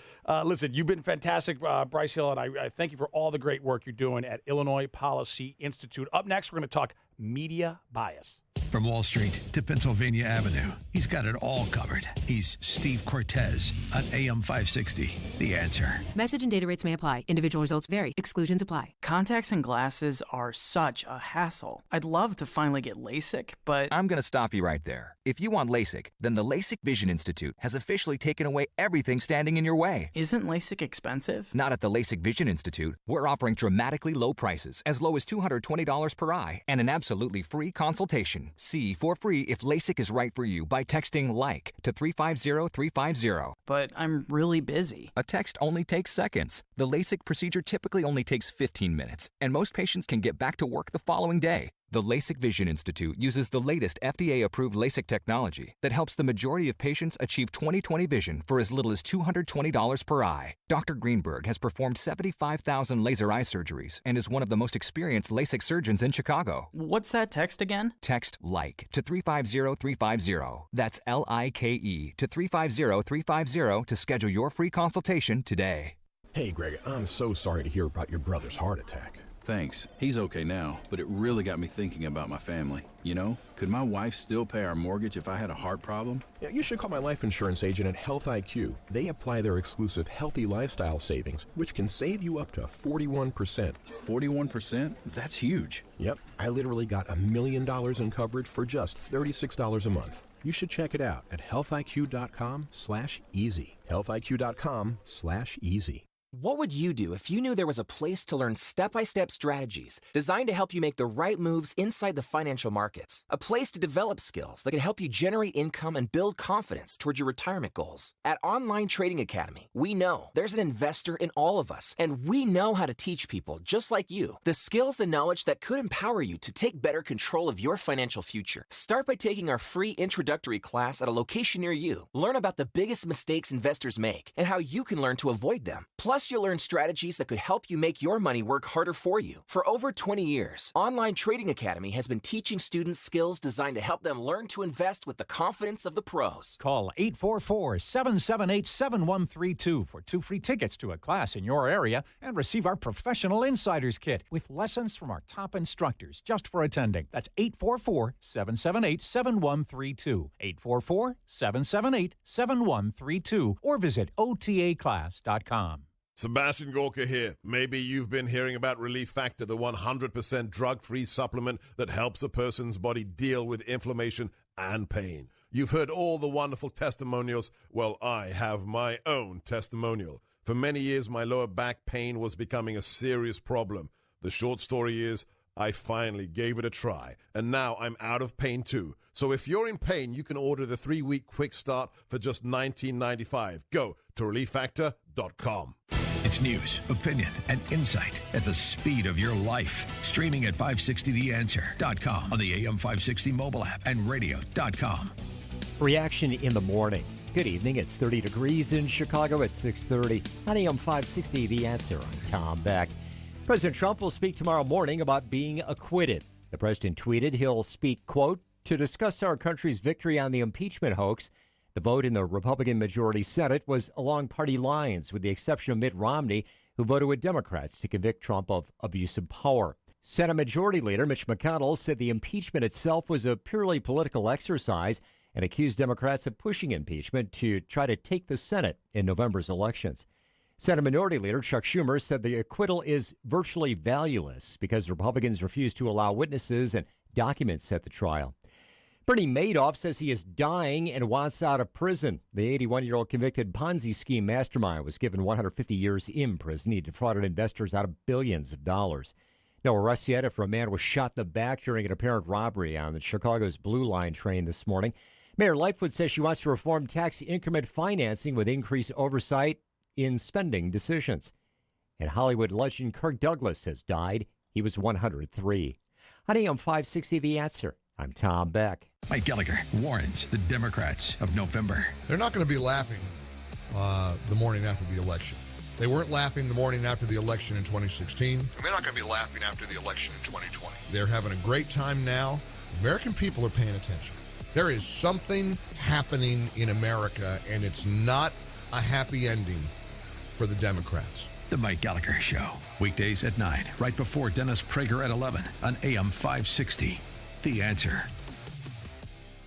listen, you've been fantastic, Bryce Hill, and I thank you for all the great work you're doing at Illinois Policy Institute. Up next, we're going to talk media bias. From Wall Street to Pennsylvania Avenue, he's got it all covered. He's Steve Cortes on AM 560. The Answer. Message and data rates may apply. Individual results vary. Exclusions apply. Contacts and glasses are such a hassle. I'd love to finally get LASIK, but I'm going to stop you right there. If you want LASIK, then the LASIK Vision Institute has officially taken away everything standing in your way. Isn't LASIK expensive? Not at the LASIK Vision Institute. We're offering dramatically low prices, as low as $220 per eye, and an absolutely free consultation. See for free if LASIK is right for you by texting LIKE to 350-350. But I'm really busy. A text only takes seconds. The LASIK procedure typically only takes 15 minutes, and most patients can get back to work the following day. The LASIK Vision Institute uses the latest FDA-approved LASIK technology that helps the majority of patients achieve 20/20 vision for as little as $220 per eye. Dr. Greenberg has performed 75,000 laser eye surgeries and is one of the most experienced LASIK surgeons in Chicago. What's that text again? Text LIKE to 350350. That's LIKE to 350350 to schedule your free consultation today. Hey, Greg, I'm so sorry to hear about your brother's heart attack. Thanks. He's okay now, but it really got me thinking about my family. You know, could my wife still pay our mortgage if I had a heart problem? Yeah, you should call my life insurance agent at Health IQ. They apply their exclusive healthy lifestyle savings, which can save you up to 41%. 41%? That's huge. Yep, I literally got $1 million in coverage for just $36 a month. You should check it out at healthiq.com/easy. healthiq.com/easy. What would you do if you knew there was a place to learn step-by-step strategies designed to help you make the right moves inside the financial markets? A place to develop skills that can help you generate income and build confidence toward your retirement goals. At Online Trading Academy, we know there's an investor in all of us, and we know how to teach people just like you the skills and knowledge that could empower you to take better control of your financial future. Start by taking our free introductory class at a location near you. Learn about the biggest mistakes investors make and how you can learn to avoid them. Plus, you'll learn strategies that could help you make your money work harder for you. For over 20 years, Online Trading Academy has been teaching students skills designed to help them learn to invest with the confidence of the pros. Call 844-778-7132 for 2 free tickets to a class in your area and receive our Professional Insiders Kit with lessons from our top instructors just for attending. That's 844-778-7132. 844-778-7132 or visit otaclass.com. Sebastian Gorka here. Maybe you've been hearing about Relief Factor, the 100% drug-free supplement that helps a person's body deal with inflammation and pain. You've heard all the wonderful testimonials. Well, I have my own testimonial. For many years, my lower back pain was becoming a serious problem. The short story is, I finally gave it a try, and now I'm out of pain too. So if you're in pain, you can order the 3-week quick start for just $19.95. Go to relieffactor.com. It's news, opinion, and insight at the speed of your life. Streaming at 560theanswer.com on the AM 560 mobile app and radio.com. Reaction in the morning. Good evening. It's 30 degrees in Chicago at 6:30 on AM 560 The Answer. I'm Tom Beck. President Trump will speak tomorrow morning about being acquitted. The president tweeted he'll speak, quote, to discuss our country's victory on the impeachment hoax. The vote in the Republican majority Senate was along party lines, with the exception of Mitt Romney, who voted with Democrats to convict Trump of abuse of power. Senate Majority Leader Mitch McConnell said the impeachment itself was a purely political exercise and accused Democrats of pushing impeachment to try to take the Senate in November's elections. Senate Minority Leader Chuck Schumer said the acquittal is virtually valueless because Republicans refused to allow witnesses and documents at the trial. Bernie Madoff says he is dying and wants out of prison. The 81-year-old convicted Ponzi scheme mastermind was given 150 years in prison. He defrauded investors out of billions of dollars. No arrests yet after a man was shot in the back during an apparent robbery on the Chicago's Blue Line train this morning. Mayor Lightfoot says she wants to reform tax increment financing with increased oversight in spending decisions. And Hollywood legend Kirk Douglas has died. He was 103. On AM 560 The Answer, I'm Tom Beck. Mike Gallagher warns the Democrats of November. They're not going to be laughing the morning after the election. They weren't laughing the morning after the election in 2016, and they're not going to be laughing after the election in 2020. They're having a great time now. American people are paying attention. There is something happening in America, and it's not a happy ending for the Democrats. The Mike Gallagher Show, weekdays at 9, right before Dennis Prager at 11 on AM 560. The Answer.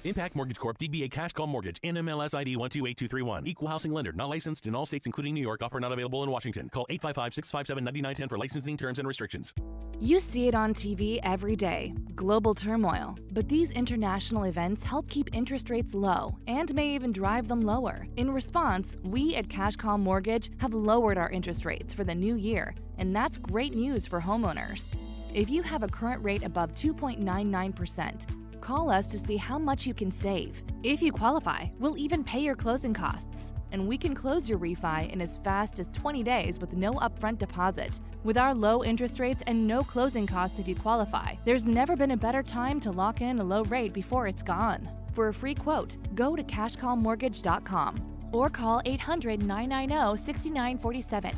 Impact Mortgage Corp. DBA Cash Call Mortgage. NMLS ID 128231. Equal housing lender. Not licensed in all states, including New York. Offer not available in Washington. Call 855-657-9910 for licensing terms and restrictions. You see it on TV every day. Global turmoil. But these international events help keep interest rates low and may even drive them lower. In response, we at Cash Call Mortgage have lowered our interest rates for the new year. And that's great news for homeowners. If you have a current rate above 2.99%, call us to see how much you can save. If you qualify, we'll even pay your closing costs. and we can close your refi in as fast as 20 days with no upfront deposit. With our low interest rates and no closing costs if you qualify, there's never been a better time to lock in a low rate before it's gone. For a free quote, go to cashcallmortgage.com or call 800-990-6947.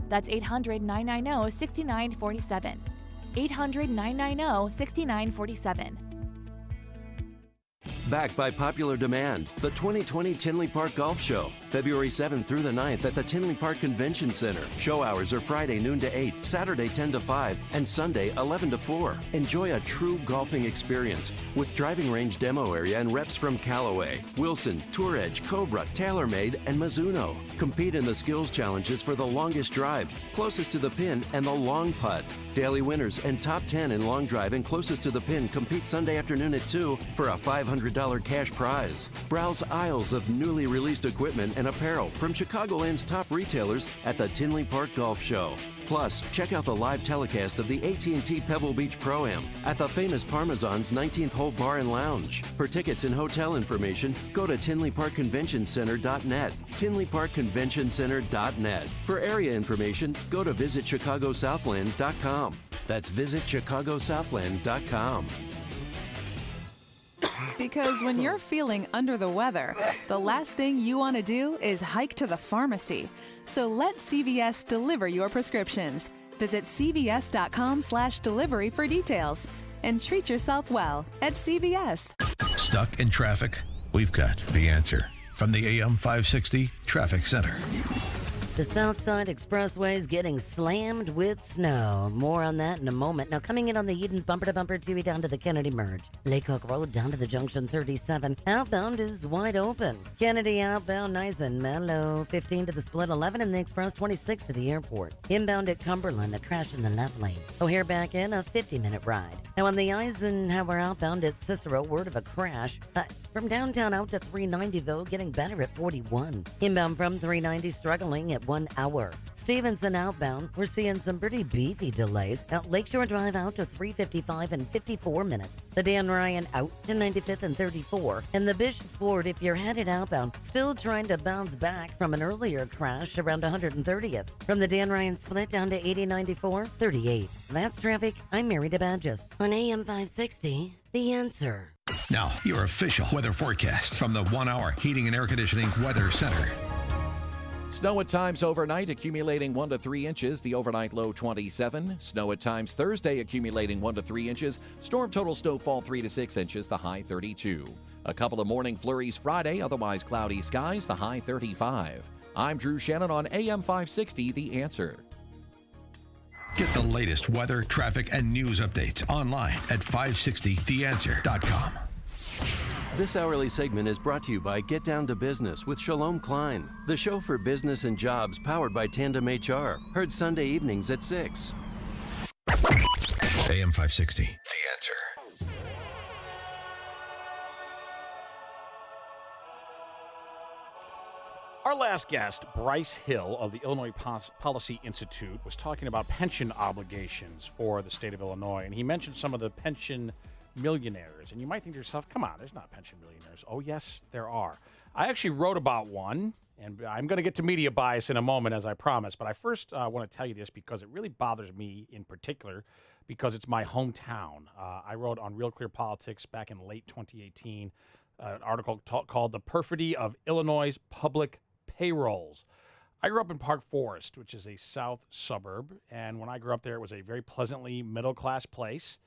That's 800-990-6947. 800-990-6947. Backed by popular demand, the 2020 Tinley Park Golf Show, February 7th through the 9th at the Tinley Park Convention Center. Show hours are Friday noon to 8, Saturday 10 to 5, and Sunday 11 to 4. Enjoy a true golfing experience with driving range demo area and reps from Callaway, Wilson, Tour Edge, Cobra, TaylorMade, and Mizuno. Compete in the skills challenges for the longest drive, closest to the pin, and the long putt. Daily winners and top 10 in long drive and closest to the pin compete Sunday afternoon at 2 for a $500 cash prize. Browse aisles of newly released equipment and apparel from Chicagoland's top retailers at the Tinley Park Golf Show. Plus, check out the live telecast of the AT&T Pebble Beach Pro-Am at the famous Parmesan's 19th Hole Bar and Lounge. For tickets and hotel information, go to TinleyParkConventionCenter.net. TinleyParkConventionCenter.net. For area information, go to VisitChicagoSouthland.com. That's VisitChicagoSouthland.com. Because when you're feeling under the weather, the last thing you want to do is hike to the pharmacy. So let CVS deliver your prescriptions. Visit cvs.com/delivery for details. And treat yourself well at CVS. Stuck in traffic? We've got the answer. From the AM 560 Traffic Center. The Southside Expressway is getting slammed with snow. More on that in a moment. Now, coming in on the Edens bumper-to-bumper TV down to the Kennedy Merge. Lake Hook Road down to the Junction 37. Outbound is wide open. Kennedy outbound nice and mellow. 15 to the split 11 and the Express 26 to the airport. Inbound at Cumberland, a crash in the left lane. O'Hare back in, a 50-minute ride. Now, on the Eisenhower outbound at Cicero, word of a crash. From downtown out to 390, though, getting better at 41. Inbound from 390, struggling at 1 hour. Stevenson outbound, we're seeing some pretty beefy delays. Now, Lakeshore Drive out to 355 and 54 minutes. The Dan Ryan out to 95th and 34. And the Bishop Ford, if you're headed outbound, still trying to bounce back from an earlier crash around 130th. From the Dan Ryan split down to 8094, 38. That's traffic. I'm Mary DeBadges on AM 560, The Answer. Now, your official weather forecast from the 1 Hour Heating and Air Conditioning Weather Center. Snow at times overnight, accumulating 1 to 3 inches. The overnight low 27. Snow at times Thursday, accumulating 1 to 3 inches. Storm total snowfall 3 to 6 inches. The high 32. A couple of morning flurries Friday, otherwise cloudy skies. The high 35. I'm Drew Shannon on AM 560, The Answer. Get the latest weather, traffic, and news updates online at 560theanswer.com. This hourly segment is brought to you by Get Down to Business with Shalom Klein, the show for business and jobs powered by Tandem HR. Heard Sunday evenings at 6. AM 560, The Answer. Our last guest, Bryce Hill of the Illinois Policy Institute, was talking about pension obligations for the state of Illinois, and he mentioned some of the pension millionaires. And you might think to yourself, come on, there's not pension millionaires. Oh, yes, there are. I actually wrote about one, and I'm going to get to media bias in a moment, as I promised. But I first want to tell you this because it really bothers me in particular because it's my hometown. I wrote on Real Clear Politics back in late 2018 an article called The Perfidy of Illinois' Public Payrolls. I grew up in Park Forest, which is a south suburb, and when I grew up there, it was a very pleasantly middle-class place.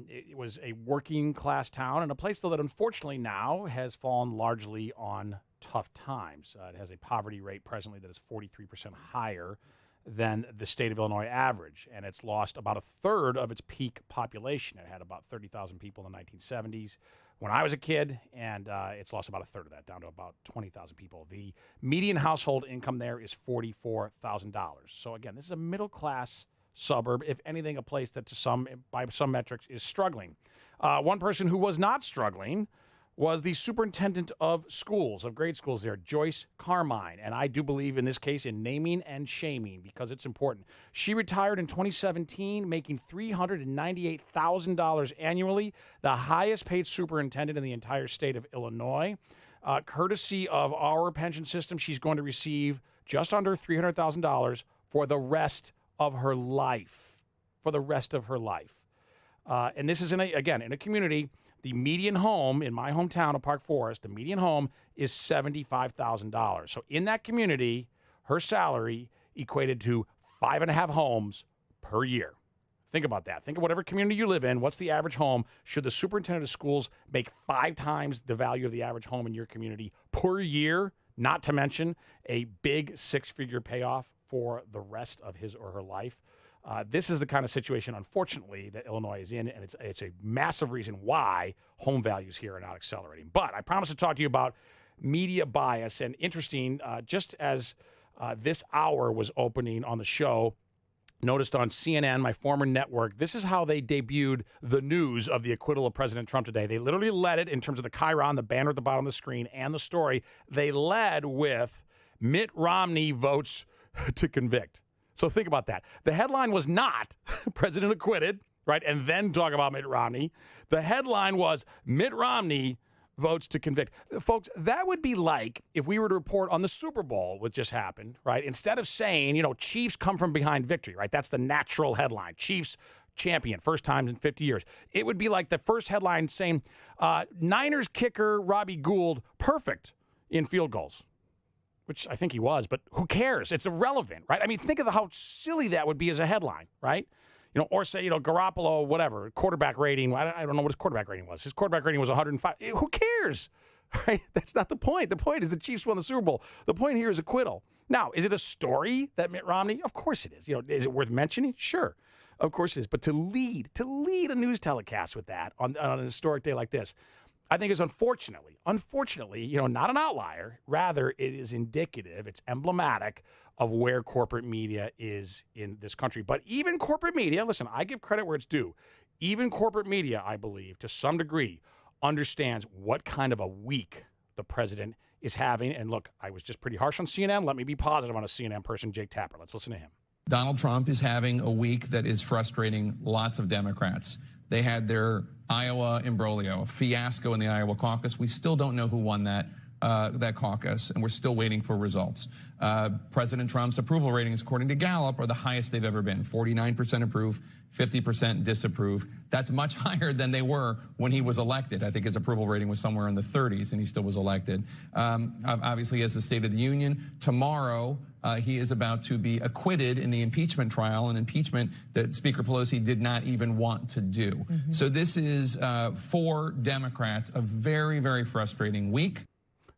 It was a working-class town, and a place, though, that unfortunately now has fallen largely on tough times. It has a poverty rate presently that is 43% higher than the state of Illinois average, and it's lost about a third of its peak population. It had about 30,000 people in the 1970s when I was a kid, and it's lost about a third of that, down to about 20,000 people. The median household income there is $44,000. So again, this is a middle-class suburb, if anything, a place that by some metrics is struggling. One person who was not struggling was the superintendent of schools, of grade schools there, Joyce Carmine. And I do believe in this case in naming and shaming because it's important. She retired in 2017, making $398,000 annually, the highest paid superintendent in the entire state of Illinois. Courtesy of our pension system, she's going to receive just under $300,000 for the rest of her life. For the rest of her life. And this is, in a community, the median home in my hometown of Park Forest, the median home is $75,000. So in that community, her salary equated to 5.5 homes per year. Think about that. Think of whatever community you live in. What's the average home? Should the superintendent of schools make 5 times the value of the average home in your community per year? Not to mention a big 6-figure payoff for the rest of his or her life. This is the kind of situation, unfortunately, that Illinois is in, and it's a massive reason why home values here are not accelerating. But I promise to talk to you about media bias. And interesting, just as this hour was opening on the show, noticed on CNN, my former network, this is how they debuted the news of the acquittal of President Trump today. They literally led it in terms of the chyron, the banner at the bottom of the screen, and the story. They led with Mitt Romney votes to convict. So think about that. The headline was not President acquitted, right, and then talk about Mitt Romney. The headline was Mitt Romney votes to convict. Folks, that would be like if we were to report on the Super Bowl, what just happened, right? Instead of saying, Chiefs come from behind victory, right? That's the natural headline. Chiefs champion, first time in 50 years. It would be like the first headline saying, Niners kicker Robbie Gould, perfect in field goals. Which I think he was, but who cares? It's irrelevant, right? I mean, think of how silly that would be as a headline, right? Or say, Garoppolo, whatever, quarterback rating. I don't know what his quarterback rating was. His quarterback rating was 105. Who cares, right? That's not the point. The point is the Chiefs won the Super Bowl. The point here is acquittal. Now, is it a story that Mitt Romney? Of course it is. Is it worth mentioning? Sure, of course it is. But to lead a news telecast with that on an historic day like this, I think is unfortunately, not an outlier. Rather, it is indicative, it's emblematic of where corporate media is in this country. But even corporate media, listen, I give credit where it's due. Even corporate media, I believe, to some degree, understands what kind of a week the president is having. And look, I was just pretty harsh on CNN. Let me be positive on a CNN person, Jake Tapper. Let's listen to him. Donald Trump is having a week that is frustrating lots of Democrats. They had their Iowa imbroglio, a fiasco in the Iowa caucus. We still don't know who won that caucus, and we're still waiting for results. President Trump's approval ratings, according to Gallup, are the highest they've ever been. 49% approve, 50% disapprove. That's much higher than they were when he was elected. I think his approval rating was somewhere in the 30s, and he still was elected. Obviously, as the State of the Union, tomorrow he is about to be acquitted in the impeachment trial, an impeachment that Speaker Pelosi did not even want to do. Mm-hmm. So this is, for Democrats, a very, very frustrating week.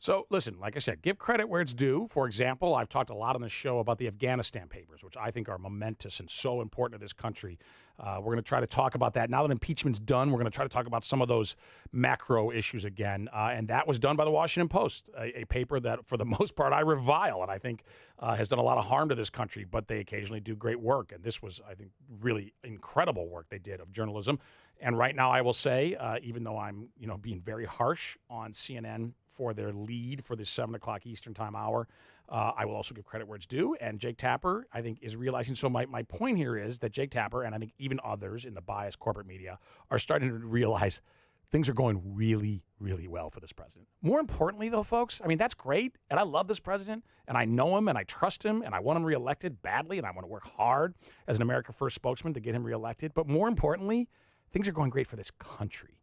So, listen, like I said, give credit where it's due. For example, I've talked a lot on the show about the Afghanistan papers, which I think are momentous and so important to this country. We're going to try to talk about that. Now that impeachment's done, we're going to try to talk about some of those macro issues again. And that was done by the Washington Post, a paper that, for the most part, I revile and I think has done a lot of harm to this country. But they occasionally do great work. And this was, I think, really incredible work they did of journalism. And right now, I will say, even though I'm, being very harsh on CNN for their lead for this 7 o'clock Eastern time hour, I will also give credit where it's due. And Jake Tapper, I think, is realizing. So my point here is that Jake Tapper, and I think even others in the biased corporate media, are starting to realize things are going really, really well for this president. More importantly, though, folks, I mean, that's great. And I love this president, and I know him, and I trust him, and I want him reelected badly, and I want to work hard as an America First spokesman to get him reelected. But more importantly, things are going great for this country.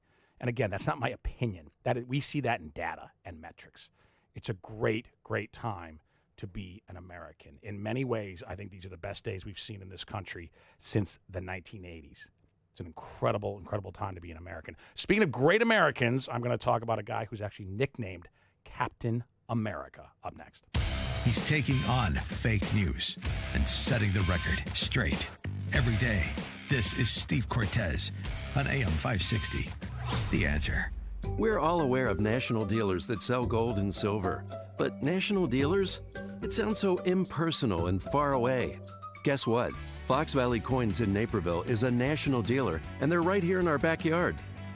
And again, that's not my opinion. We see that in data and metrics. It's a great, great time to be an American. In many ways, I think these are the best days we've seen in this country since the 1980s. It's an incredible, incredible time to be an American. Speaking of great Americans, I'm going to talk about a guy who's actually nicknamed Captain America up next. He's taking on fake news and setting the record straight every day. This is Steve Cortes on AM 560. The Answer. We're all aware of national dealers that sell gold and silver. But national dealers? It sounds so impersonal and far away. Guess what? Fox Valley Coins in Naperville is a national dealer, and they're right here in our backyard.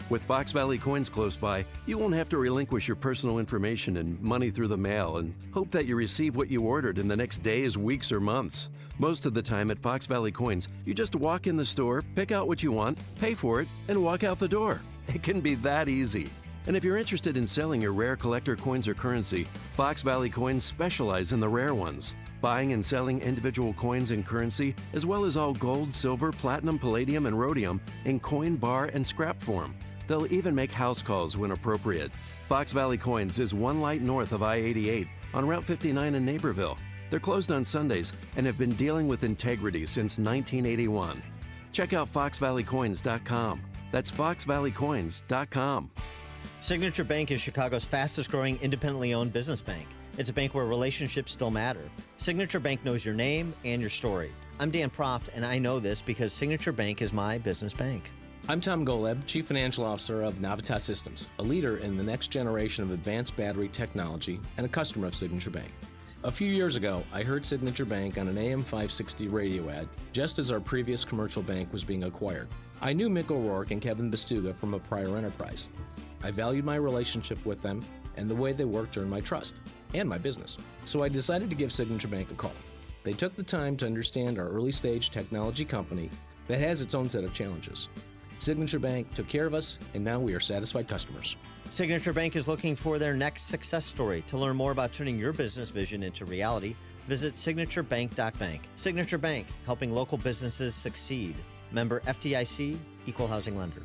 With Fox Valley Coins close by, you won't have to relinquish your personal information and money through the mail and hope that you receive what you ordered in the next days, weeks, or months. Most of the time at Fox Valley Coins, you just walk in the store, pick out what you want, pay for it, and walk out the door. It can be that easy. And if you're interested in selling your rare collector coins or currency, Fox Valley Coins specialize in the rare ones. Buying and selling individual coins and currency, as well as all gold, silver, platinum, palladium, and rhodium in coin, bar, and scrap form. They'll even make house calls when appropriate. Fox Valley Coins is one light north of I-88 on Route 59 in Naperville. They're closed on Sundays and have been dealing with integrity since 1981. Check out foxvalleycoins.com. That's foxvalleycoins.com. Signature Bank is Chicago's fastest growing independently owned business bank. It's a bank where relationships still matter. Signature Bank knows your name and your story. I'm Dan Proft, and I know this because Signature Bank is my business bank. I'm Tom Goleb, Chief Financial Officer of Navitas Systems, a leader in the next generation of advanced battery technology and a customer of Signature Bank. A few years ago, I heard Signature Bank on an AM 560 radio ad, just as our previous commercial bank was being acquired. I knew Mick O'Rourke and Kevin Bastuga from a prior enterprise. I valued my relationship with them and the way they worked earned my trust and my business. So I decided to give Signature Bank a call. They took the time to understand our early stage technology company that has its own set of challenges. Signature Bank took care of us, and now we are satisfied customers. Signature Bank is looking for their next success story. To learn more about turning your business vision into reality, visit signaturebank.bank. Signature Bank, helping local businesses succeed. Member FDIC, Equal Housing Lender.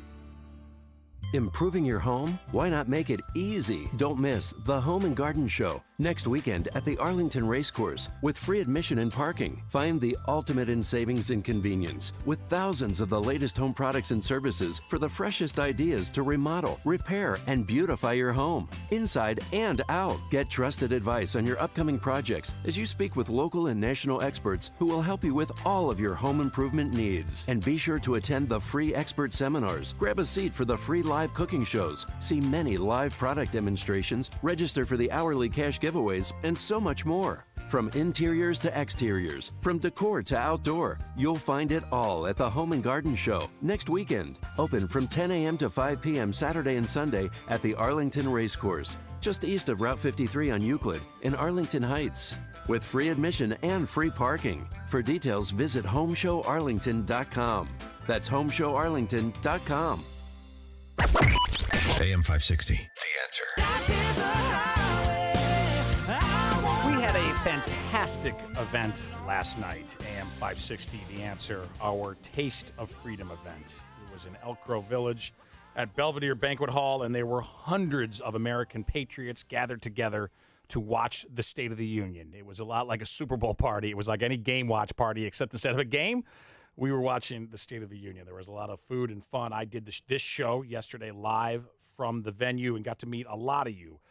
Improving your home? Why not make it easy? Don't miss the Home and Garden Show next weekend at the Arlington Racecourse with free admission and parking. Find the ultimate in savings and convenience with thousands of the latest home products and services for the freshest ideas to remodel, repair, and beautify your home, inside and out. Get trusted advice on your upcoming projects as you speak with local and national experts who will help you with all of your home improvement needs. And be sure to attend the free expert seminars. Grab a seat for the free live cooking shows, see many live product demonstrations, register for the hourly cash giveaways, and so much more. From interiors to exteriors, from decor to outdoor, you'll find it all at the Home and Garden Show next weekend. Open from 10 a.m. to 5 p.m. Saturday and Sunday at the Arlington Racecourse, just east of Route 53 on Euclid in Arlington Heights, with free admission and free parking. For details, visit homeshowarlington.com. That's homeshowarlington.com. AM 560, The Answer. We had a fantastic event last night, AM 560, The Answer, our Taste of Freedom event. It was in Elk Grove Village at Belvedere Banquet Hall, and there were hundreds of American patriots gathered together to watch the State of the Union. It was a lot like a Super Bowl party. It was like any game watch party, except instead of a game, we were watching the State of the Union. There was a lot of food and fun. I did this show yesterday live from the venue and got to meet a lot of you.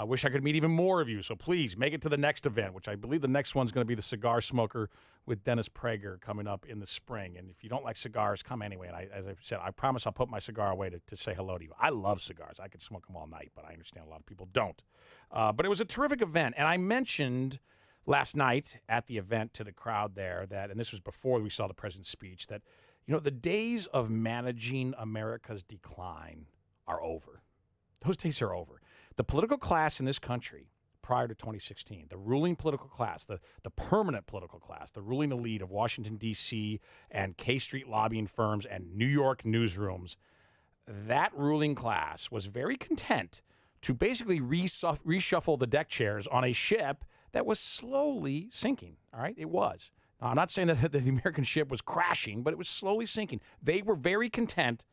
Wish I could meet even more of you, so please make it to the next event, which I believe the next one's going to be the Cigar Smoker with Dennis Prager coming up in the spring. And if you don't like cigars, come anyway. And as I said, I promise I'll put my cigar away to say hello to you. I love cigars. I could smoke them all night, but I understand a lot of people don't. But it was a terrific event, and I mentioned last night at the event to the crowd there that, and this was before we saw the president's speech, that, you know, the days of managing America's decline are over. Those days are over. The political class in this country prior to 2016, the ruling political class, the permanent political class, the ruling elite of Washington, D.C. and K Street lobbying firms and New York newsrooms, that ruling class was very content to basically reshuffle the deck chairs on a ship that was slowly sinking, all right? It was. Now, I'm not saying that the American ship was crashing, but it was slowly sinking. They were very content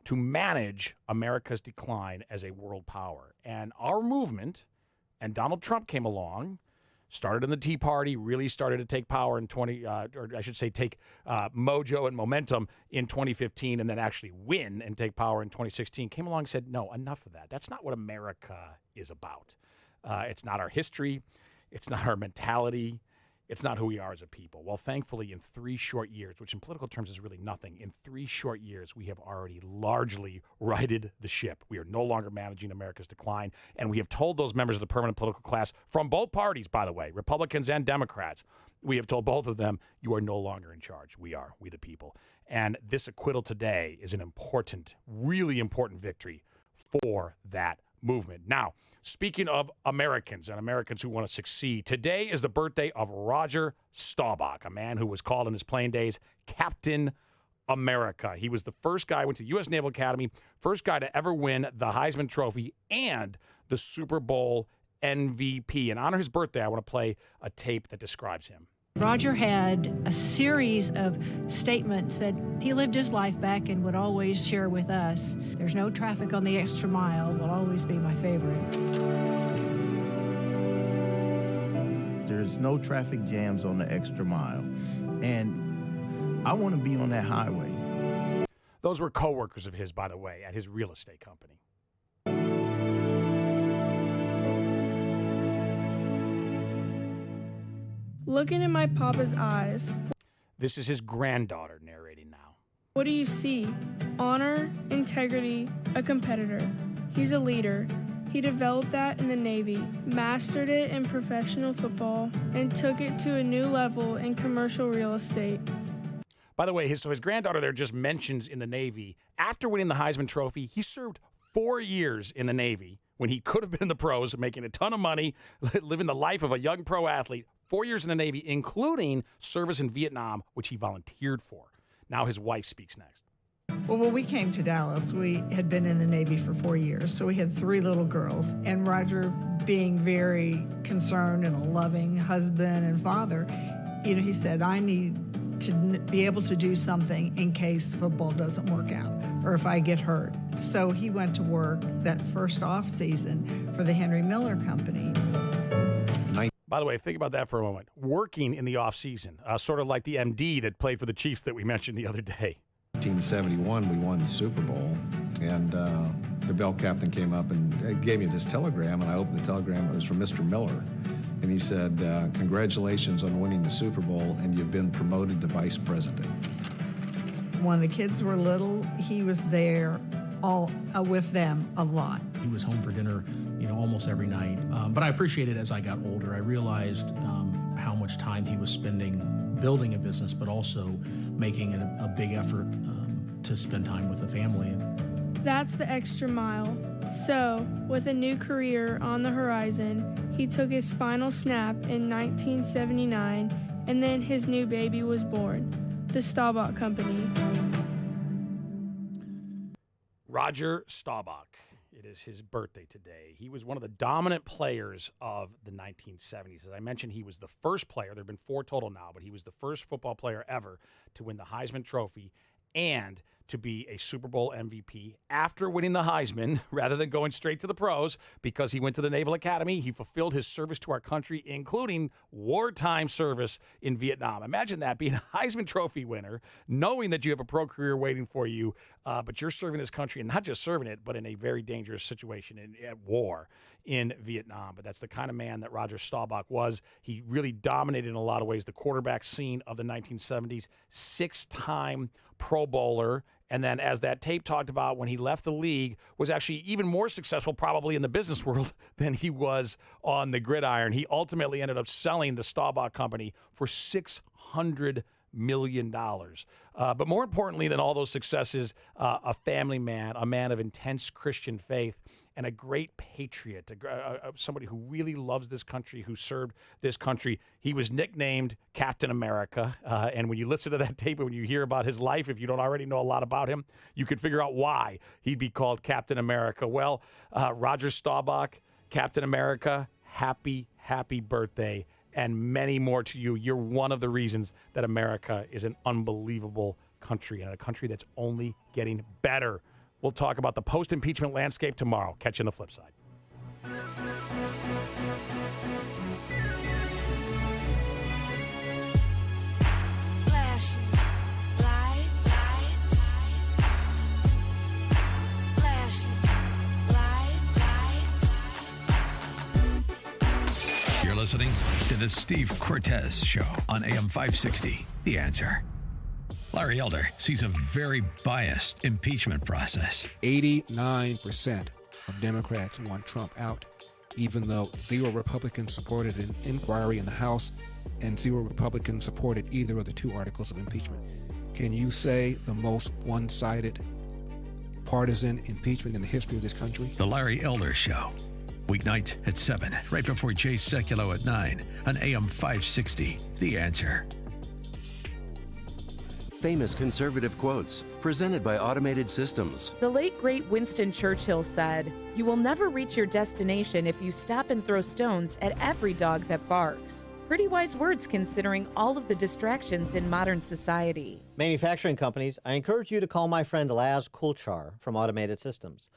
to manage America's decline as a world power. And our movement, and Donald Trump came along, started in the Tea Party, really started to take power in take mojo and momentum in 2015, and then actually win and take power in 2016, came along and said, no, enough of that. That's not what America is about. It's not our history. It's not our mentality. It's not who we are as a people. Well, thankfully, in 3 short years, which in political terms is really nothing, in 3 short years, we have already largely righted the ship. We are no longer managing America's decline, and we have told those members of the permanent political class from both parties, by the way, Republicans and Democrats, we have told both of them, you are no longer in charge. We are, we the people. And this acquittal today is an important, really important victory for that movement. Now, speaking of Americans and Americans who want to succeed, today is the birthday of Roger Staubach, a man who was called in his playing days Captain America. He was the first guy, went to the U.S. Naval Academy, first guy to ever win the Heisman Trophy and the Super Bowl MVP. And on his birthday, I want to play a tape that describes him. Roger had a series of statements that he lived his life back and would always share with us. There's no traffic on the extra mile will always be my favorite. There's no traffic jams on the extra mile. And I want to be on that highway. Those were coworkers of his, by the way, at his real estate company. Looking in my papa's eyes. This is his granddaughter narrating now. What do you see? Honor, integrity, a competitor. He's a leader. He developed that in the Navy, mastered it in professional football, and took it to a new level in commercial real estate. By the way, his granddaughter there just mentions in the Navy, after winning the Heisman Trophy, he served 4 years in the Navy when he could have been in the pros, making a ton of money, living the life of a young pro athlete. 4 years in the Navy, including service in Vietnam, which he volunteered for. Now his wife speaks next. Well, when we came to Dallas, we had been in the Navy for 4 years, so we had 3 little girls. And Roger, being very concerned and a loving husband and father, he said, I need to be able to do something in case football doesn't work out or if I get hurt. So he went to work that first off season for the Henry Miller Company. By the way, think about that for a moment. Working in the offseason, sort of like the MD that played for the Chiefs that we mentioned the other day. 1971, we won the Super Bowl, and the bell captain came up and gave me this telegram, and I opened the telegram. It was from Mr. Miller, and he said, congratulations on winning the Super Bowl, and you've been promoted to vice president. When the kids were little, he was there all with them a lot. He was home for dinner, almost every night. But I appreciated as I got older. I realized how much time he was spending building a business, but also making a big effort to spend time with the family. That's the extra mile. So, with a new career on the horizon, he took his final snap in 1979, and then his new baby was born, the Staubach Company. Roger Staubach. It is his birthday today. He was one of the dominant players of the 1970s. As I mentioned, he was the first player. There have been 4 total now, but he was the first football player ever to win the Heisman Trophy and to be a Super Bowl MVP after winning the Heisman rather than going straight to the pros because he went to the Naval Academy. He fulfilled his service to our country, including wartime service in Vietnam. Imagine that, being a Heisman Trophy winner, knowing that you have a pro career waiting for you, but you're serving this country, and not just serving it, but in a very dangerous situation at war in Vietnam. But that's the kind of man that Roger Staubach was. He really dominated in a lot of ways the quarterback scene of the 1970s, 6-time Pro Bowler. And then, as that tape talked about, when he left the league, was actually even more successful probably in the business world than he was on the gridiron. He ultimately ended up selling the Staubach Company for $600 million. But more importantly than all those successes, a family man, a man of intense Christian faith, and a great patriot, somebody who really loves this country, who served this country. He was nicknamed Captain America. And when you listen to that tape, and when you hear about his life, if you don't already know a lot about him, you could figure out why he'd be called Captain America. Well, Roger Staubach, Captain America, happy birthday, and many more to you. You're one of the reasons that America is an unbelievable country, and a country that's only getting better. We'll talk about the post-impeachment landscape tomorrow. Catch you on the flip side. You're listening to the Steve Cortes Show on AM 560. The Answer. Larry Elder sees a very biased impeachment process. 89% of Democrats want Trump out, even though 0 Republicans supported an inquiry in the House and 0 Republicans supported either of the 2 articles of impeachment. Can you say the most one-sided partisan impeachment in the history of this country? The Larry Elder Show. Weeknights at 7, right before Jay Sekulow at 9 on AM 560. The Answer. famous conservative quotes, presented by Automated Systems. The late great Winston Churchill said, "You will never reach your destination if you stop and throw stones at every dog that barks." Pretty wise words considering all of the distractions in modern society. Manufacturing companies, I encourage you to call my friend Laz Kulchar from Automated Systems.